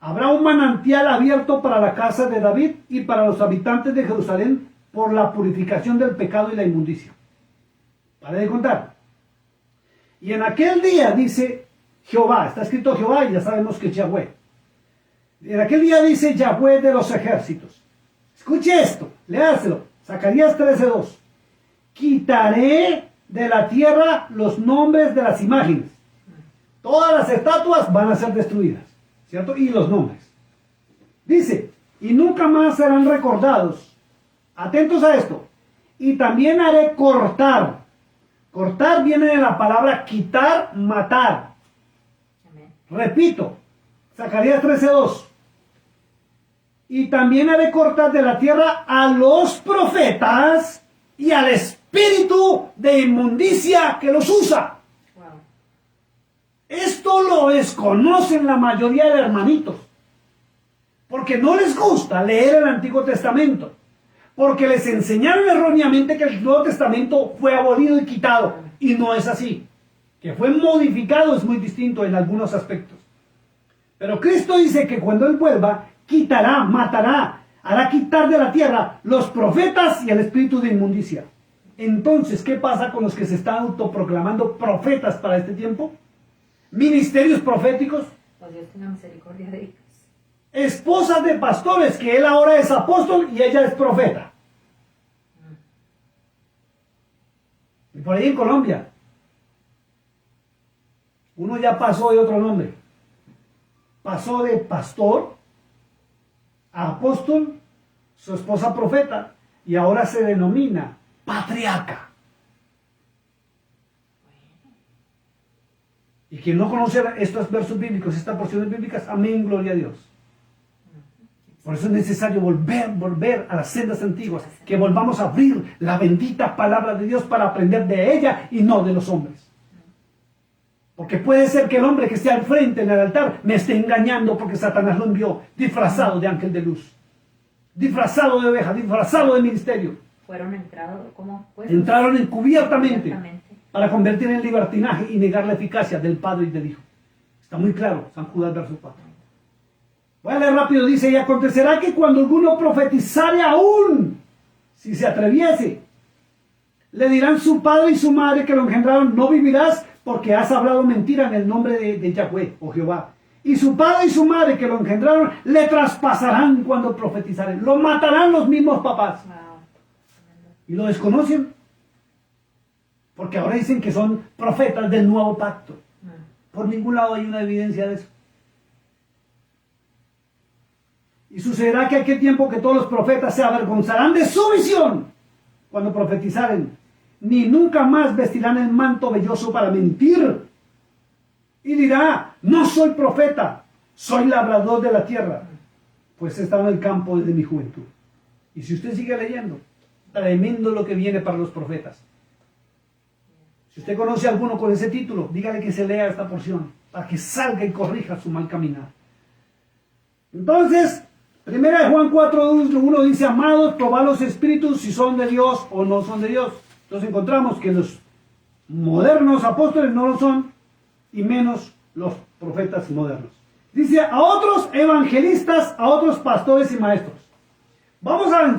habrá un manantial abierto para la casa de David y para los habitantes de Jerusalén por la purificación del pecado y la inmundicia. Para de contar. Y en aquel día dice Jehová, está escrito Jehová y ya sabemos que es Yahweh. En aquel día dice Yahweh de los ejércitos. Escuche esto, léaselo. Zacarías 13:2. Quitaré de la tierra los nombres de las imágenes. Todas las estatuas van a ser destruidas, ¿cierto? Y los nombres. Dice, y nunca más serán recordados. Atentos a esto. Y también haré cortar. Cortar viene de la palabra quitar, matar. Amén. Repito, Zacarías 13:2. Y también haré cortar de la tierra a los profetas y al espíritu de inmundicia que los usa. Wow. Esto lo desconocen la mayoría de hermanitos. Porque no les gusta leer el Antiguo Testamento. Porque les enseñaron erróneamente que el Nuevo Testamento fue abolido y quitado. Y no es así. Que fue modificado es muy distinto en algunos aspectos. Pero Cristo dice que cuando Él vuelva, quitará, matará, hará quitar de la tierra los profetas y el espíritu de inmundicia. Entonces, ¿qué pasa con los que se están autoproclamando profetas para este tiempo? ministerios proféticos, Oh Dios, tenga misericordia de ellos. esposas de pastores, que él ahora es apóstol y ella es profeta. Y por ahí en Colombia, uno ya pasó de otro nombre. Pasó de pastor a apóstol, su esposa profeta, y ahora se denomina patriarca. Y quien no conoce estos versos bíblicos, estas porciones bíblicas, amén, gloria a Dios. Por eso es necesario volver a las sendas antiguas, que volvamos a abrir la bendita palabra de Dios para aprender de ella y no de los hombres. Porque puede ser que el hombre que esté al frente en el altar me esté engañando porque Satanás lo envió disfrazado de ángel de luz, disfrazado de oveja, disfrazado de ministerio. Entraron encubiertamente para convertir en libertinaje y negar la eficacia del Padre y del Hijo. Está muy claro, San Judas verso 4. Voy a leer rápido, dice, y acontecerá que cuando alguno profetizare aún, si se atreviese, le dirán su padre y su madre que lo engendraron, no vivirás porque has hablado mentira en el nombre de Yahweh o Jehová. Y su padre y su madre que lo engendraron le traspasarán cuando profetizaren. Lo matarán los mismos papás. Y lo desconocen. Porque ahora dicen que son profetas del nuevo pacto. Por ningún lado hay una evidencia de eso. Y sucederá que aquel tiempo que todos los profetas se avergonzarán de su visión cuando profetizaren, ni nunca más vestirán el manto velloso para mentir. Y dirá, no soy profeta, soy labrador de la tierra, pues he estado en el campo desde mi juventud. Y si usted sigue leyendo, tremendo lo que viene para los profetas. Si usted conoce a alguno con ese título, dígale que se lea esta porción, para que salga y corrija su mal caminar. Entonces, 1 Juan 4:1 dice, amados, probad los espíritus si son de Dios o no son de Dios. Entonces encontramos que los modernos apóstoles no lo son, y menos los profetas modernos. Dice, a otros evangelistas, a otros pastores y maestros. Vamos a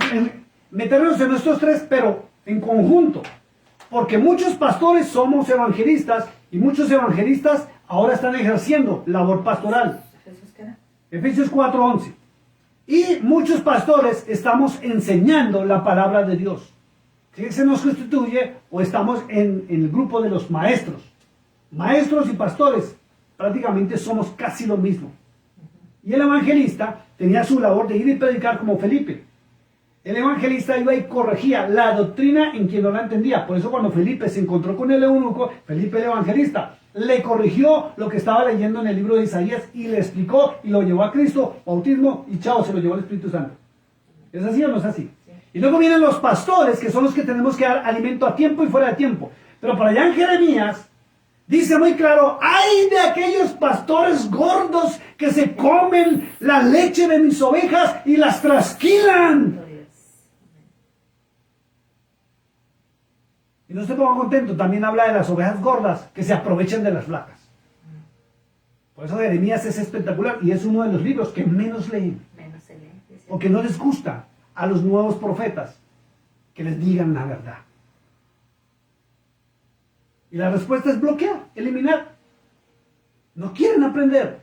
meternos en estos tres, pero en conjunto. Porque muchos pastores somos evangelistas, y muchos evangelistas ahora están ejerciendo labor pastoral. Efesios 4:11. Y muchos pastores estamos enseñando la palabra de Dios. Si se nos constituye o estamos en el grupo de los maestros. Maestros y pastores prácticamente somos casi lo mismo. Y el evangelista tenía su labor de ir y predicar como Felipe. El evangelista iba y corregía la doctrina en quien no la entendía. Por eso cuando Felipe se encontró con el eunuco, Felipe el evangelista le corrigió lo que estaba leyendo en el libro de Isaías y le explicó y lo llevó a Cristo, bautismo, y chao, se lo llevó al Espíritu Santo. ¿Es así o no es así? Sí. Y luego vienen los pastores, que son los que tenemos que dar alimento a tiempo y fuera de tiempo. Pero por allá en Jeremías dice muy claro, ¡ay de aquellos pastores gordos que se comen la leche de mis ovejas y las trasquilan! Y no se ponga contento, también habla de las ovejas gordas que se aprovechan de las flacas. Por eso Jeremías es espectacular y es uno de los libros que menos leen. O que no les gusta a los nuevos profetas que les digan la verdad. Y la respuesta es bloquear, eliminar. No quieren aprender.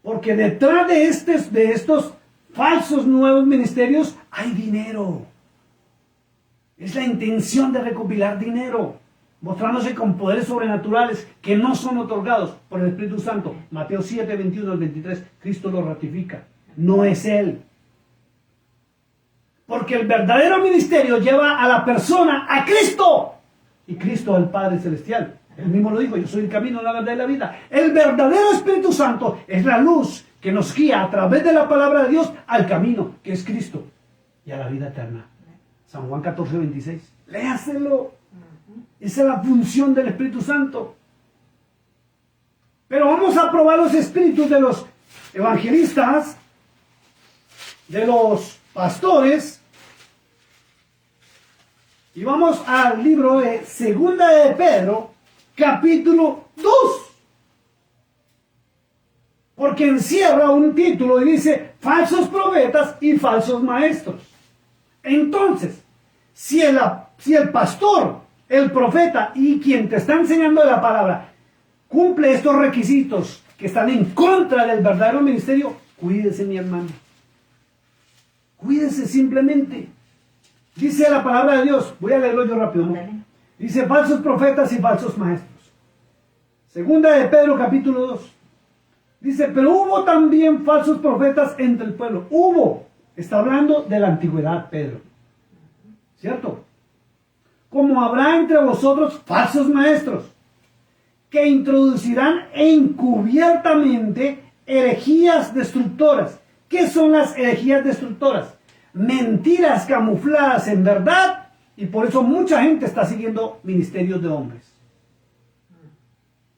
Porque detrás de estos falsos nuevos ministerios hay dinero. Es la intención de recopilar dinero, mostrándose con poderes sobrenaturales que no son otorgados por el Espíritu Santo. Mateo 7, 21 al 23, Cristo lo ratifica. No es Él. Porque el verdadero ministerio lleva a la persona a Cristo. Y Cristo al Padre Celestial. Él mismo lo dijo, yo soy el camino, la verdad y la vida. El verdadero Espíritu Santo es la luz que nos guía a través de la palabra de Dios al camino, que es Cristo, y a la vida eterna. San Juan 14, 26. Léaselo. Esa es la función del Espíritu Santo. Pero vamos a probar los espíritus de los evangelistas, de los pastores. Y vamos al libro de Segunda de Pedro, capítulo 2. Porque encierra un título y dice, falsos profetas y falsos maestros. Entonces, si el pastor, el profeta y quien te está enseñando la palabra, cumple estos requisitos que están en contra del verdadero ministerio, cuídese, mi hermano. Cuídese simplemente. Dice la palabra de Dios, voy a leerlo yo rápido, ¿no? Dice falsos profetas y falsos maestros. Segunda de Pedro capítulo 2. Dice, pero hubo también falsos profetas entre el pueblo. Hubo. Está hablando de la antigüedad, Pedro. ¿Cierto? Como habrá entre vosotros falsos maestros, que introducirán encubiertamente herejías destructoras. ¿Qué son las herejías destructoras? Mentiras camufladas en verdad, y por eso mucha gente está siguiendo ministerios de hombres.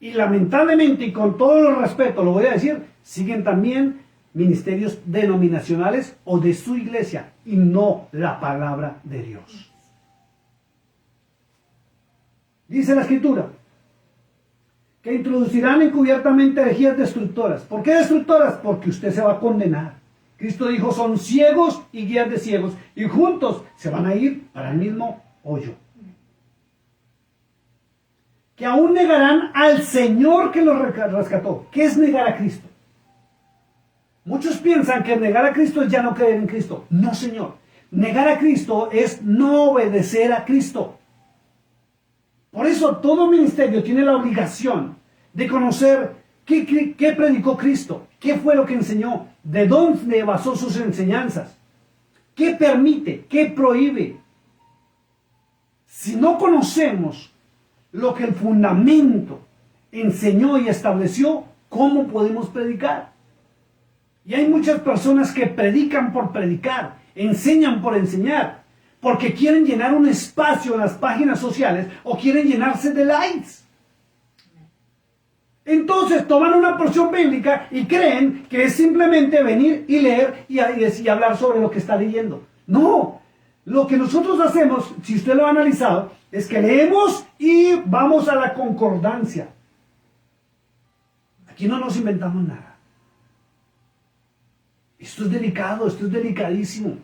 Y lamentablemente, y con todo el respeto lo voy a decir, siguen también ministerios denominacionales o de su iglesia, y no la palabra de Dios. Dice la Escritura, que introducirán encubiertamente herejías destructoras. ¿Por qué destructoras? Porque usted se va a condenar. Cristo dijo, son ciegos y guías de ciegos, y juntos se van a ir para el mismo hoyo. Que aún negarán al Señor que los rescató. ¿Qué es negar a Cristo? Muchos piensan que negar a Cristo es ya no creer en Cristo. No, Señor. Negar a Cristo es no obedecer a Cristo. Por eso todo ministerio tiene la obligación de conocer qué predicó Cristo, qué fue lo que enseñó, de dónde basó sus enseñanzas, qué permite, qué prohíbe. Si no conocemos lo que el fundamento enseñó y estableció, ¿cómo podemos predicar? Y hay muchas personas que predican por predicar, enseñan por enseñar, porque quieren llenar un espacio en las páginas sociales o quieren llenarse de likes. Entonces toman una porción bíblica y creen que es simplemente venir y leer y hablar sobre lo que está leyendo. No, lo que nosotros hacemos, si usted lo ha analizado, es que leemos y vamos a la concordancia. Aquí no nos inventamos nada. Esto es delicado, esto es delicadísimo.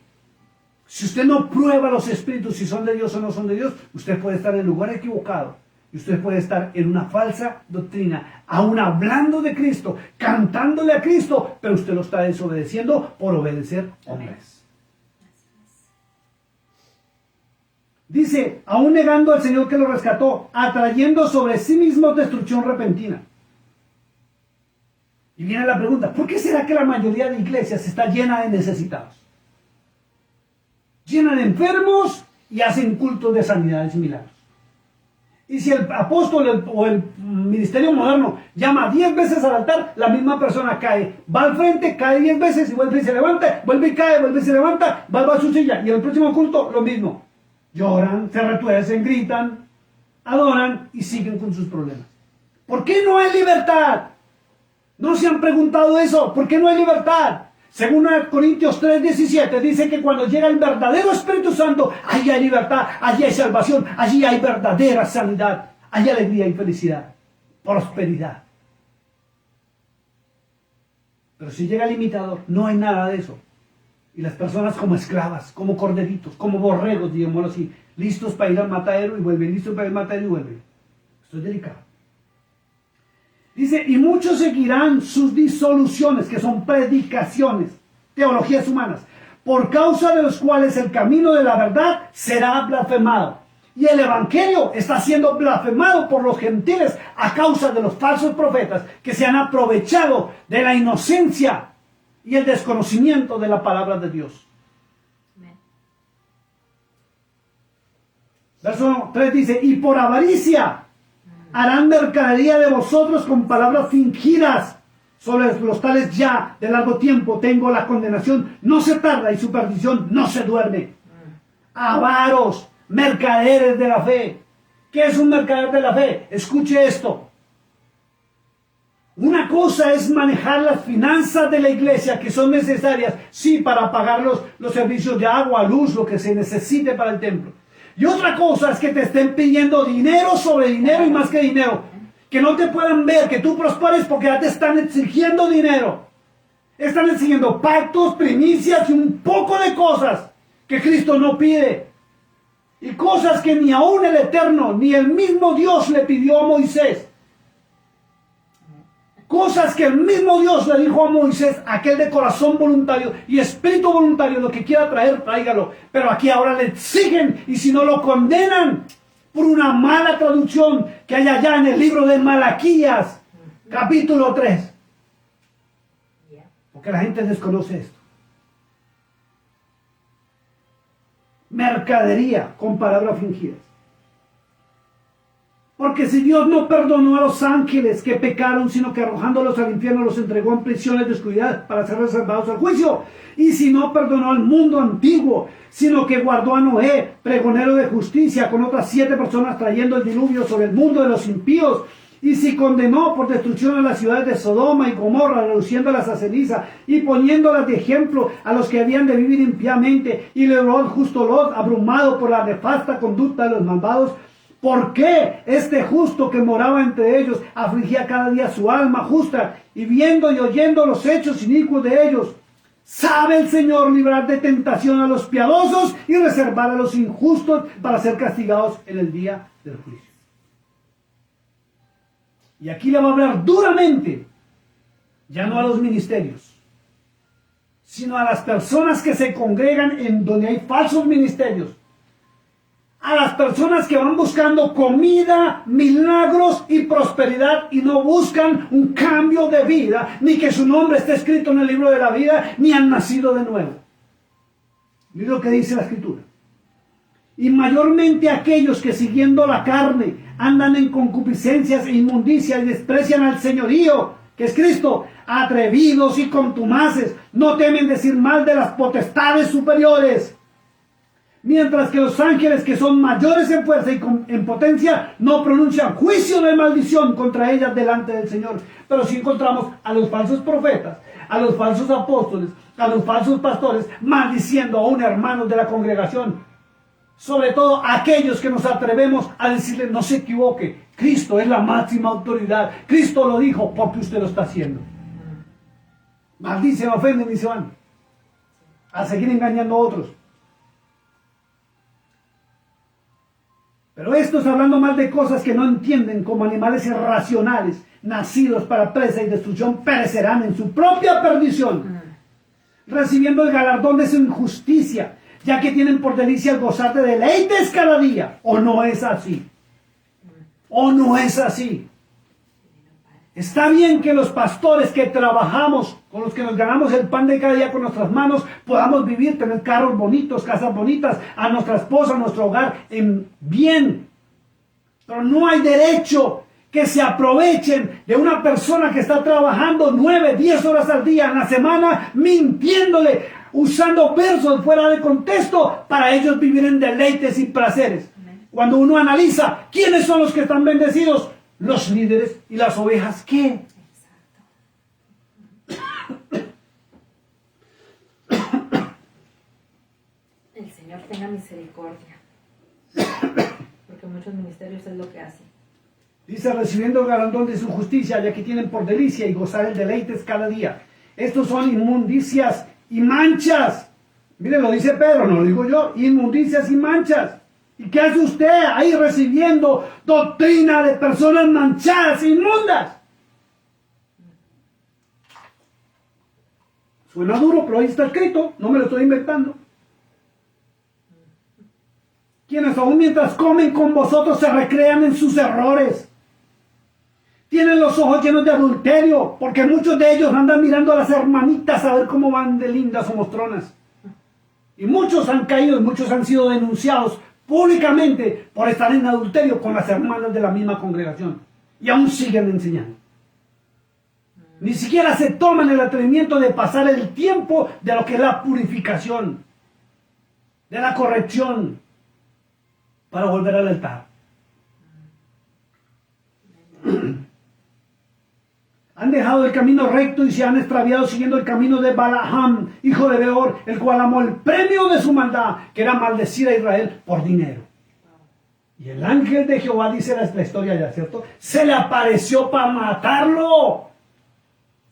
Si usted no prueba los espíritus si son de Dios o no son de Dios, usted puede estar en el lugar equivocado. Y usted puede estar en una falsa doctrina, aún hablando de Cristo, cantándole a Cristo, pero usted lo está desobedeciendo por obedecer hombres. Dice, aún negando al Señor que lo rescató, atrayendo sobre sí mismo destrucción repentina. Y viene la pregunta, ¿por qué será que la mayoría de iglesias está llena de necesitados? Llena de enfermos y hacen cultos de sanidades y milagros. Y si el apóstol o el ministerio moderno llama 10 veces al altar, la misma persona cae, va al frente, cae 10 veces y vuelve y se levanta, vuelve y cae, vuelve y se levanta, va a su silla. Y en el próximo culto, lo mismo. Lloran, se retuercen, gritan, adoran y siguen con sus problemas. ¿Por qué no hay libertad? ¿No se han preguntado eso? ¿Por qué no hay libertad? Según Corintios 3:17 dice que cuando llega el verdadero Espíritu Santo, allí hay libertad, allí hay salvación, allí hay verdadera sanidad, hay alegría y felicidad, prosperidad. Pero si llega el imitador, no hay nada de eso. Y las personas como esclavas, como corderitos, como borregos, digámoslo así, listos para ir al matadero y vuelven, listos para ir al matadero y vuelven. Esto es delicado. Dice, y muchos seguirán sus disoluciones, que son predicaciones, teologías humanas, por causa de los cuales el camino de la verdad será blasfemado. Y el evangelio está siendo blasfemado por los gentiles a causa de los falsos profetas que se han aprovechado de la inocencia y el desconocimiento de la palabra de Dios. Amén. Verso 3 dice, y por avaricia harán mercadería de vosotros con palabras fingidas. Sobre los tales ya de largo tiempo tengo la condenación, no se tarda y su perdición no se duerme. Avaros, mercaderes de la fe. ¿Qué es un mercader de la fe? Escuche esto. Una cosa es manejar las finanzas de la iglesia que son necesarias, sí, para pagar los servicios de agua, luz, lo que se necesite para el templo. Y otra cosa es que te estén pidiendo dinero sobre dinero y más que dinero. Que no te puedan ver, que tú prosperes porque ya te están exigiendo dinero. Están exigiendo pactos, primicias y un poco de cosas que Cristo no pide. Y cosas que ni aún el Eterno, ni el mismo Dios le pidió a Moisés. Cosas que el mismo Dios le dijo a Moisés, aquel de corazón voluntario y espíritu voluntario, lo que quiera traer, tráigalo. Pero aquí ahora le exigen, y si no lo condenan por una mala traducción que hay allá en el libro de Malaquías, capítulo 3. Porque la gente desconoce esto. Mercadería con palabras fingidas. Porque si Dios no perdonó a los ángeles que pecaron, sino que arrojándolos al infierno los entregó en prisiones de oscuridad para ser reservados al juicio. Y si no perdonó al mundo antiguo, sino que guardó a Noé, pregonero de justicia, con otras 7 personas trayendo el diluvio sobre el mundo de los impíos. Y si condenó por destrucción a las ciudades de Sodoma y Gomorra, reduciéndolas a ceniza y poniéndolas de ejemplo a los que habían de vivir impíamente, y libró al justo Lot, abrumado por la nefasta conducta de los malvados, ¿por qué este justo que moraba entre ellos afligía cada día su alma justa, y viendo y oyendo los hechos inicuos de ellos? ¿Sabe el Señor librar de tentación a los piadosos y reservar a los injustos para ser castigados en el día del juicio? Y aquí le va a hablar duramente, ya no a los ministerios, sino a las personas que se congregan en donde hay falsos ministerios. A las personas que van buscando comida, milagros y prosperidad y no buscan un cambio de vida, ni que su nombre esté escrito en el libro de la vida, ni han nacido de nuevo. Mira lo que dice la Escritura. Y mayormente aquellos que siguiendo la carne andan en concupiscencias e inmundicias y desprecian al señorío, que es Cristo, atrevidos y contumaces, no temen decir mal de las potestades superiores. Mientras que los ángeles, que son mayores en fuerza y en potencia, no pronuncian juicio de maldición contra ellas delante del Señor. Pero si encontramos a los falsos profetas, a los falsos apóstoles, a los falsos pastores, maldiciendo a un hermano de la congregación. Sobre todo aquellos que nos atrevemos a decirle, no se equivoque, Cristo es la máxima autoridad, Cristo lo dijo, porque usted lo está haciendo. Maldicen, ofenden y se van a seguir engañando a otros. Pero estos, hablando mal de cosas que no entienden, como animales irracionales, nacidos para presa y destrucción, perecerán en su propia perdición, recibiendo el galardón de su injusticia, ya que tienen por delicia el gozar de deleites cada día. ¿O no es así? ¿O no es así? Está bien que los pastores que trabajamos, con los que nos ganamos el pan de cada día con nuestras manos, podamos vivir, tener carros bonitos, casas bonitas, a nuestra esposa, a nuestro hogar, en bien. Pero no hay derecho que se aprovechen de una persona que está trabajando 9, 10 horas al día en la semana, mintiéndole, usando versos fuera de contexto para ellos vivir en deleites y placeres. Cuando uno analiza quiénes son los que están bendecidos, los líderes y las ovejas, ¿qué? El Señor tenga misericordia, porque muchos ministerios es lo que hacen. Dice, recibiendo el galardón de su justicia, ya que tienen por delicia y gozar el deleites cada día. Estos son inmundicias y manchas. Miren, lo dice Pedro, no lo digo yo. Inmundicias y manchas. ¿Y qué hace usted ahí recibiendo doctrina de personas manchadas, inmundas? Suena duro, pero ahí está escrito, no me lo estoy inventando. Quienes aún mientras comen con vosotros se recrean en sus errores. Tienen los ojos llenos de adulterio, porque muchos de ellos andan mirando a las hermanitas a ver cómo van de lindas o mostronas. Y muchos han caído y muchos han sido denunciados públicamente por estar en adulterio con las hermanas de la misma congregación. Y aún siguen enseñando. Ni siquiera se toman el atrevimiento de pasar el tiempo de lo que es la purificación, de la corrección, para volver al altar. Han dejado el camino recto y se han extraviado siguiendo el camino de Balaam, hijo de Beor, el cual amó el premio de su maldad, que era maldecir a Israel por dinero. Y el ángel de Jehová, dice la historia ya, ¿cierto? Se le apareció para matarlo.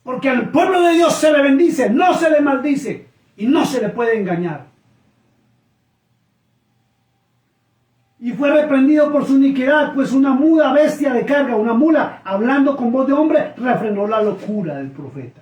Porque al pueblo de Dios se le bendice, no se le maldice. Y no se le puede engañar. y fue reprendido por su iniquidad, pues una muda bestia de carga, una mula, hablando con voz de hombre, refrenó la locura del profeta.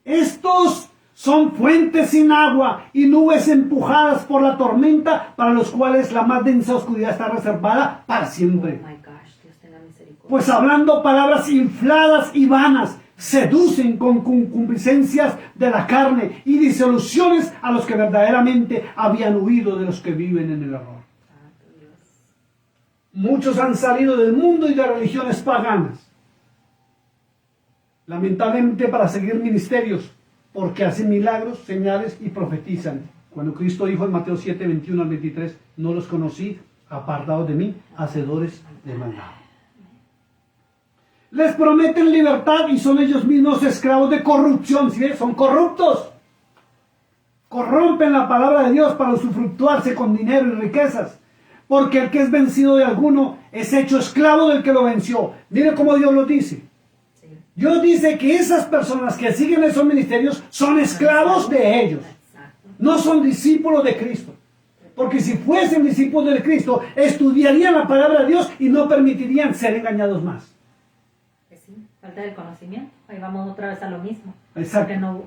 Estos son fuentes sin agua y nubes empujadas por la tormenta, para los cuales la más densa oscuridad está reservada para siempre. Oh my gosh, Dios tenga misericordia. Pues hablando palabras infladas y vanas, seducen con concupiscencias de la carne y disoluciones a los que verdaderamente habían huido de los que viven en el error. Santo Dios. Muchos han salido del mundo y de religiones paganas, lamentablemente para seguir ministerios, porque hacen milagros, señales y profetizan. Cuando Cristo dijo en Mateo 7, 21 al 23, no los conocí, apartados de mí, hacedores de maldad. Les prometen libertad y son ellos mismos esclavos de corrupción. ¿Sí? Son corruptos. Corrompen la palabra de Dios para usufructuarse con dinero y riquezas. Porque el que es vencido de alguno es hecho esclavo del que lo venció. Mire cómo Dios lo dice. Sí. Dios dice que esas personas que siguen esos ministerios son esclavos de ellos. Exacto. No son discípulos de Cristo. Porque si fuesen discípulos de Cristo, estudiarían la palabra de Dios y no permitirían ser engañados más. Pues sí, falta del conocimiento. Ahí vamos otra vez a lo mismo. Exacto. Porque no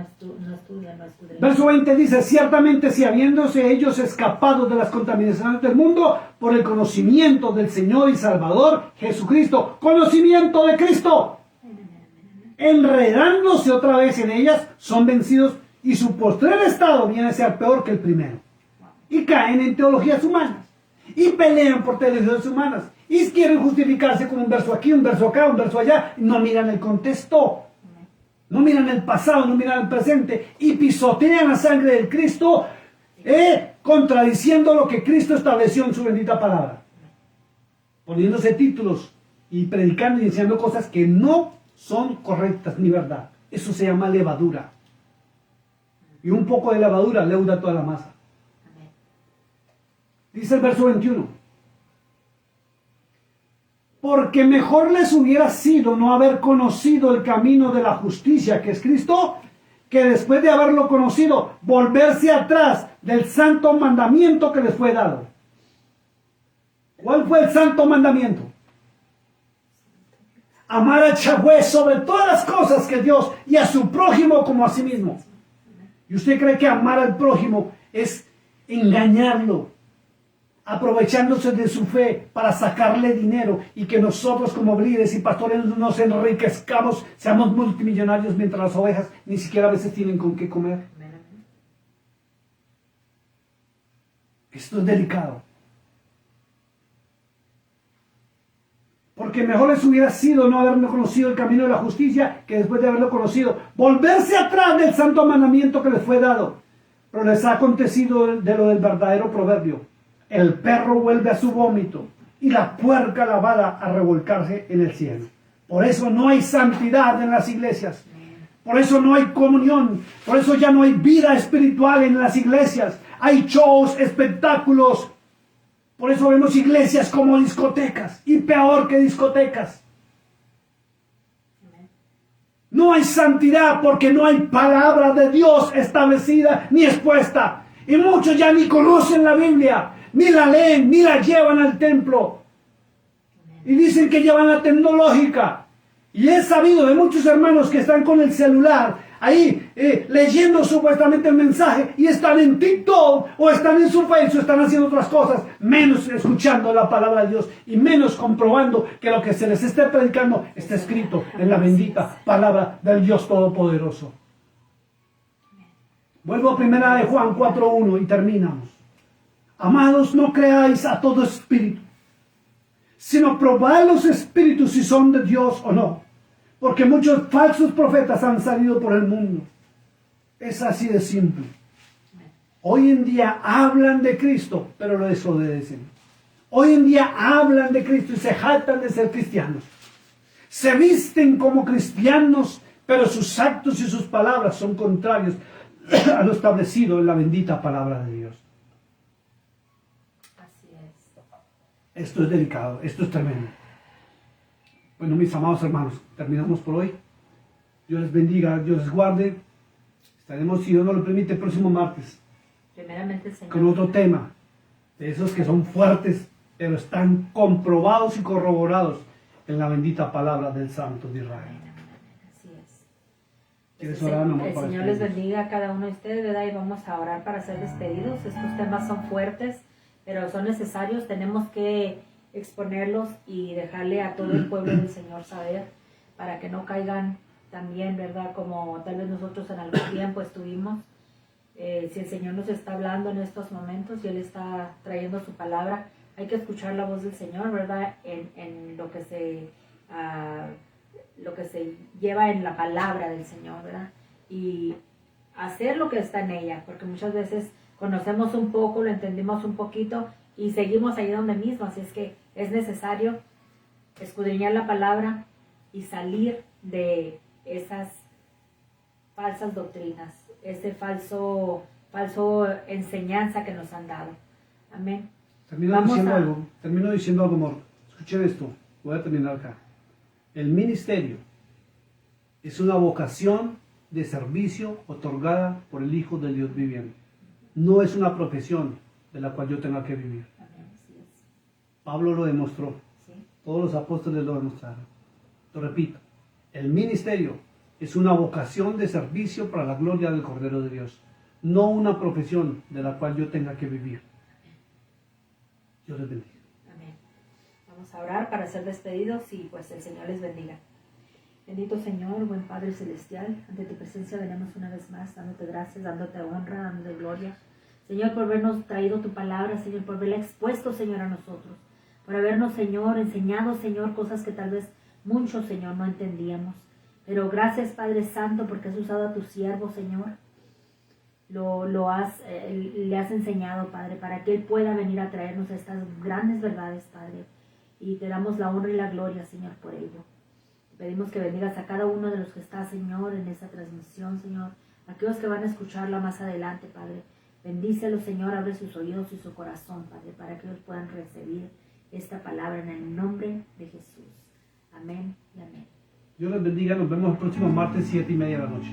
estudian, no escudriñan. Verso 20 dice, ciertamente si habiéndose ellos escapado de las contaminaciones del mundo por el conocimiento del Señor y Salvador Jesucristo, conocimiento de Cristo, enredándose otra vez en ellas, son vencidos y su postrer estado viene a ser peor que el primero. Y caen en teologías humanas y pelean por teologías humanas y quieren justificarse con un verso aquí, un verso acá, un verso allá, no miran el contexto. No miran el pasado, no miran el presente y pisotean la sangre del Cristo, contradiciendo lo que Cristo estableció en su bendita palabra. Poniéndose títulos y predicando y enseñando cosas que no son correctas ni verdad. Eso se llama levadura. Y un poco de levadura leuda toda la masa. Dice el verso 21. Porque mejor les hubiera sido no haber conocido el camino de la justicia, que es Cristo, que después de haberlo conocido, volverse atrás del santo mandamiento que les fue dado. ¿Cuál fue el santo mandamiento? Amar a Yahweh sobre todas las cosas que Dios y a su prójimo como a sí mismo. ¿Y usted cree que amar al prójimo es engañarlo, aprovechándose de su fe para sacarle dinero y que nosotros como líderes y pastores nos enriquezcamos, seamos multimillonarios mientras las ovejas ni siquiera a veces tienen con qué comer? Esto es delicado. Porque mejor les hubiera sido no haber conocido el camino de la justicia que después de haberlo conocido, volverse atrás del santo mandamiento que les fue dado. Pero les ha acontecido de lo del verdadero proverbio. El perro vuelve a su vómito y la puerca lavada a revolcarse en el cielo. Por eso no hay santidad en las iglesias. Por eso no hay comunión. Por eso ya no hay vida espiritual en las iglesias. Hay shows, espectáculos. Por eso vemos iglesias como discotecas y peor que discotecas. No hay santidad porque no hay palabra de Dios establecida ni expuesta. Y muchos ya ni conocen la Biblia, ni la leen, ni la llevan al templo. Y dicen que llevan la tecnológica. Y he sabido de muchos hermanos que están con el celular ahí leyendo supuestamente el mensaje y están en TikTok o están en su Facebook o están haciendo otras cosas, menos escuchando la palabra de Dios y menos comprobando que lo que se les esté predicando está escrito en la bendita palabra del Dios Todopoderoso. Vuelvo a primera de Juan 4:1 y terminamos. Amados, no creáis a todo espíritu, sino probad los espíritus si son de Dios o no, porque muchos falsos profetas han salido por el mundo. Es así de simple. Hoy en día hablan de Cristo, pero lo desobedecen. Hoy en día hablan de Cristo y se jactan de ser cristianos. Se visten como cristianos, pero sus actos y sus palabras son contrarios a lo establecido en la bendita palabra de Dios. Así es. Esto es delicado, esto es tremendo. Bueno, mis amados hermanos, terminamos por hoy. Dios les bendiga, Dios les guarde. Estaremos, si Dios nos lo permite, el próximo martes Primeramente el Señor. con otro tema. de esos que son fuertes, pero están comprobados y corroborados en la bendita palabra del Santo de Israel. Así es. ¿Quieres orar, mi amor, El para Señor les despedirnos? bendiga a cada uno de ustedes, ¿verdad? Y vamos a orar para ser despedidos. Estos temas son fuertes, pero son necesarios. Tenemos que exponerlos y dejarle a todo el pueblo del Señor saber para que no caigan también, ¿verdad? Como tal vez nosotros en algún tiempo estuvimos. Si el Señor nos está hablando en estos momentos y Él está trayendo su palabra, hay que escuchar la voz del Señor, ¿verdad? En lo que se lleva en la palabra del Señor, ¿verdad? Y hacer lo que está en ella, porque muchas veces conocemos un poco, lo entendimos un poquito y seguimos ahí donde mismo, así es que es necesario escudriñar la palabra y salir de esas falsas doctrinas, ese falso enseñanza que nos han dado. Amén. Termino diciendo algo, amor. Escuchen esto, voy a terminar acá. El ministerio es una vocación de servicio otorgada por el Hijo del Dios viviente. No es una profesión de la cual yo tenga que vivir. Amén. Así es. Pablo lo demostró. Sí. Todos los apóstoles lo demostraron. Lo repito, el ministerio es una vocación de servicio para la gloria del Cordero de Dios, no una profesión de la cual yo tenga que vivir. Dios les bendiga. Amén. Vamos a orar para ser despedidos y pues el Señor les bendiga. Bendito Señor, buen Padre Celestial, ante tu presencia venimos una vez más, dándote gracias, dándote honra, dándote gloria. Señor, por habernos traído tu palabra, Señor, por haberla expuesto, Señor, a nosotros. Por habernos, Señor, enseñado, Señor, cosas que tal vez muchos, Señor, no entendíamos. Pero gracias, Padre Santo, porque has usado a tu siervo, Señor. Le has enseñado, Padre, para que Él pueda venir a traernos estas grandes verdades, Padre. Y te damos la honra y la gloria, Señor, por ello. Te pedimos que bendigas a cada uno de los que está, Señor, en esta transmisión, Señor. Aquellos que van a escucharla más adelante, Padre. Bendícelos, Señor, abre sus oídos y su corazón, Padre, para que ellos puedan recibir esta palabra en el nombre de Jesús. Amén y amén. Dios les bendiga. Nos vemos el próximo martes 7:30 de la noche.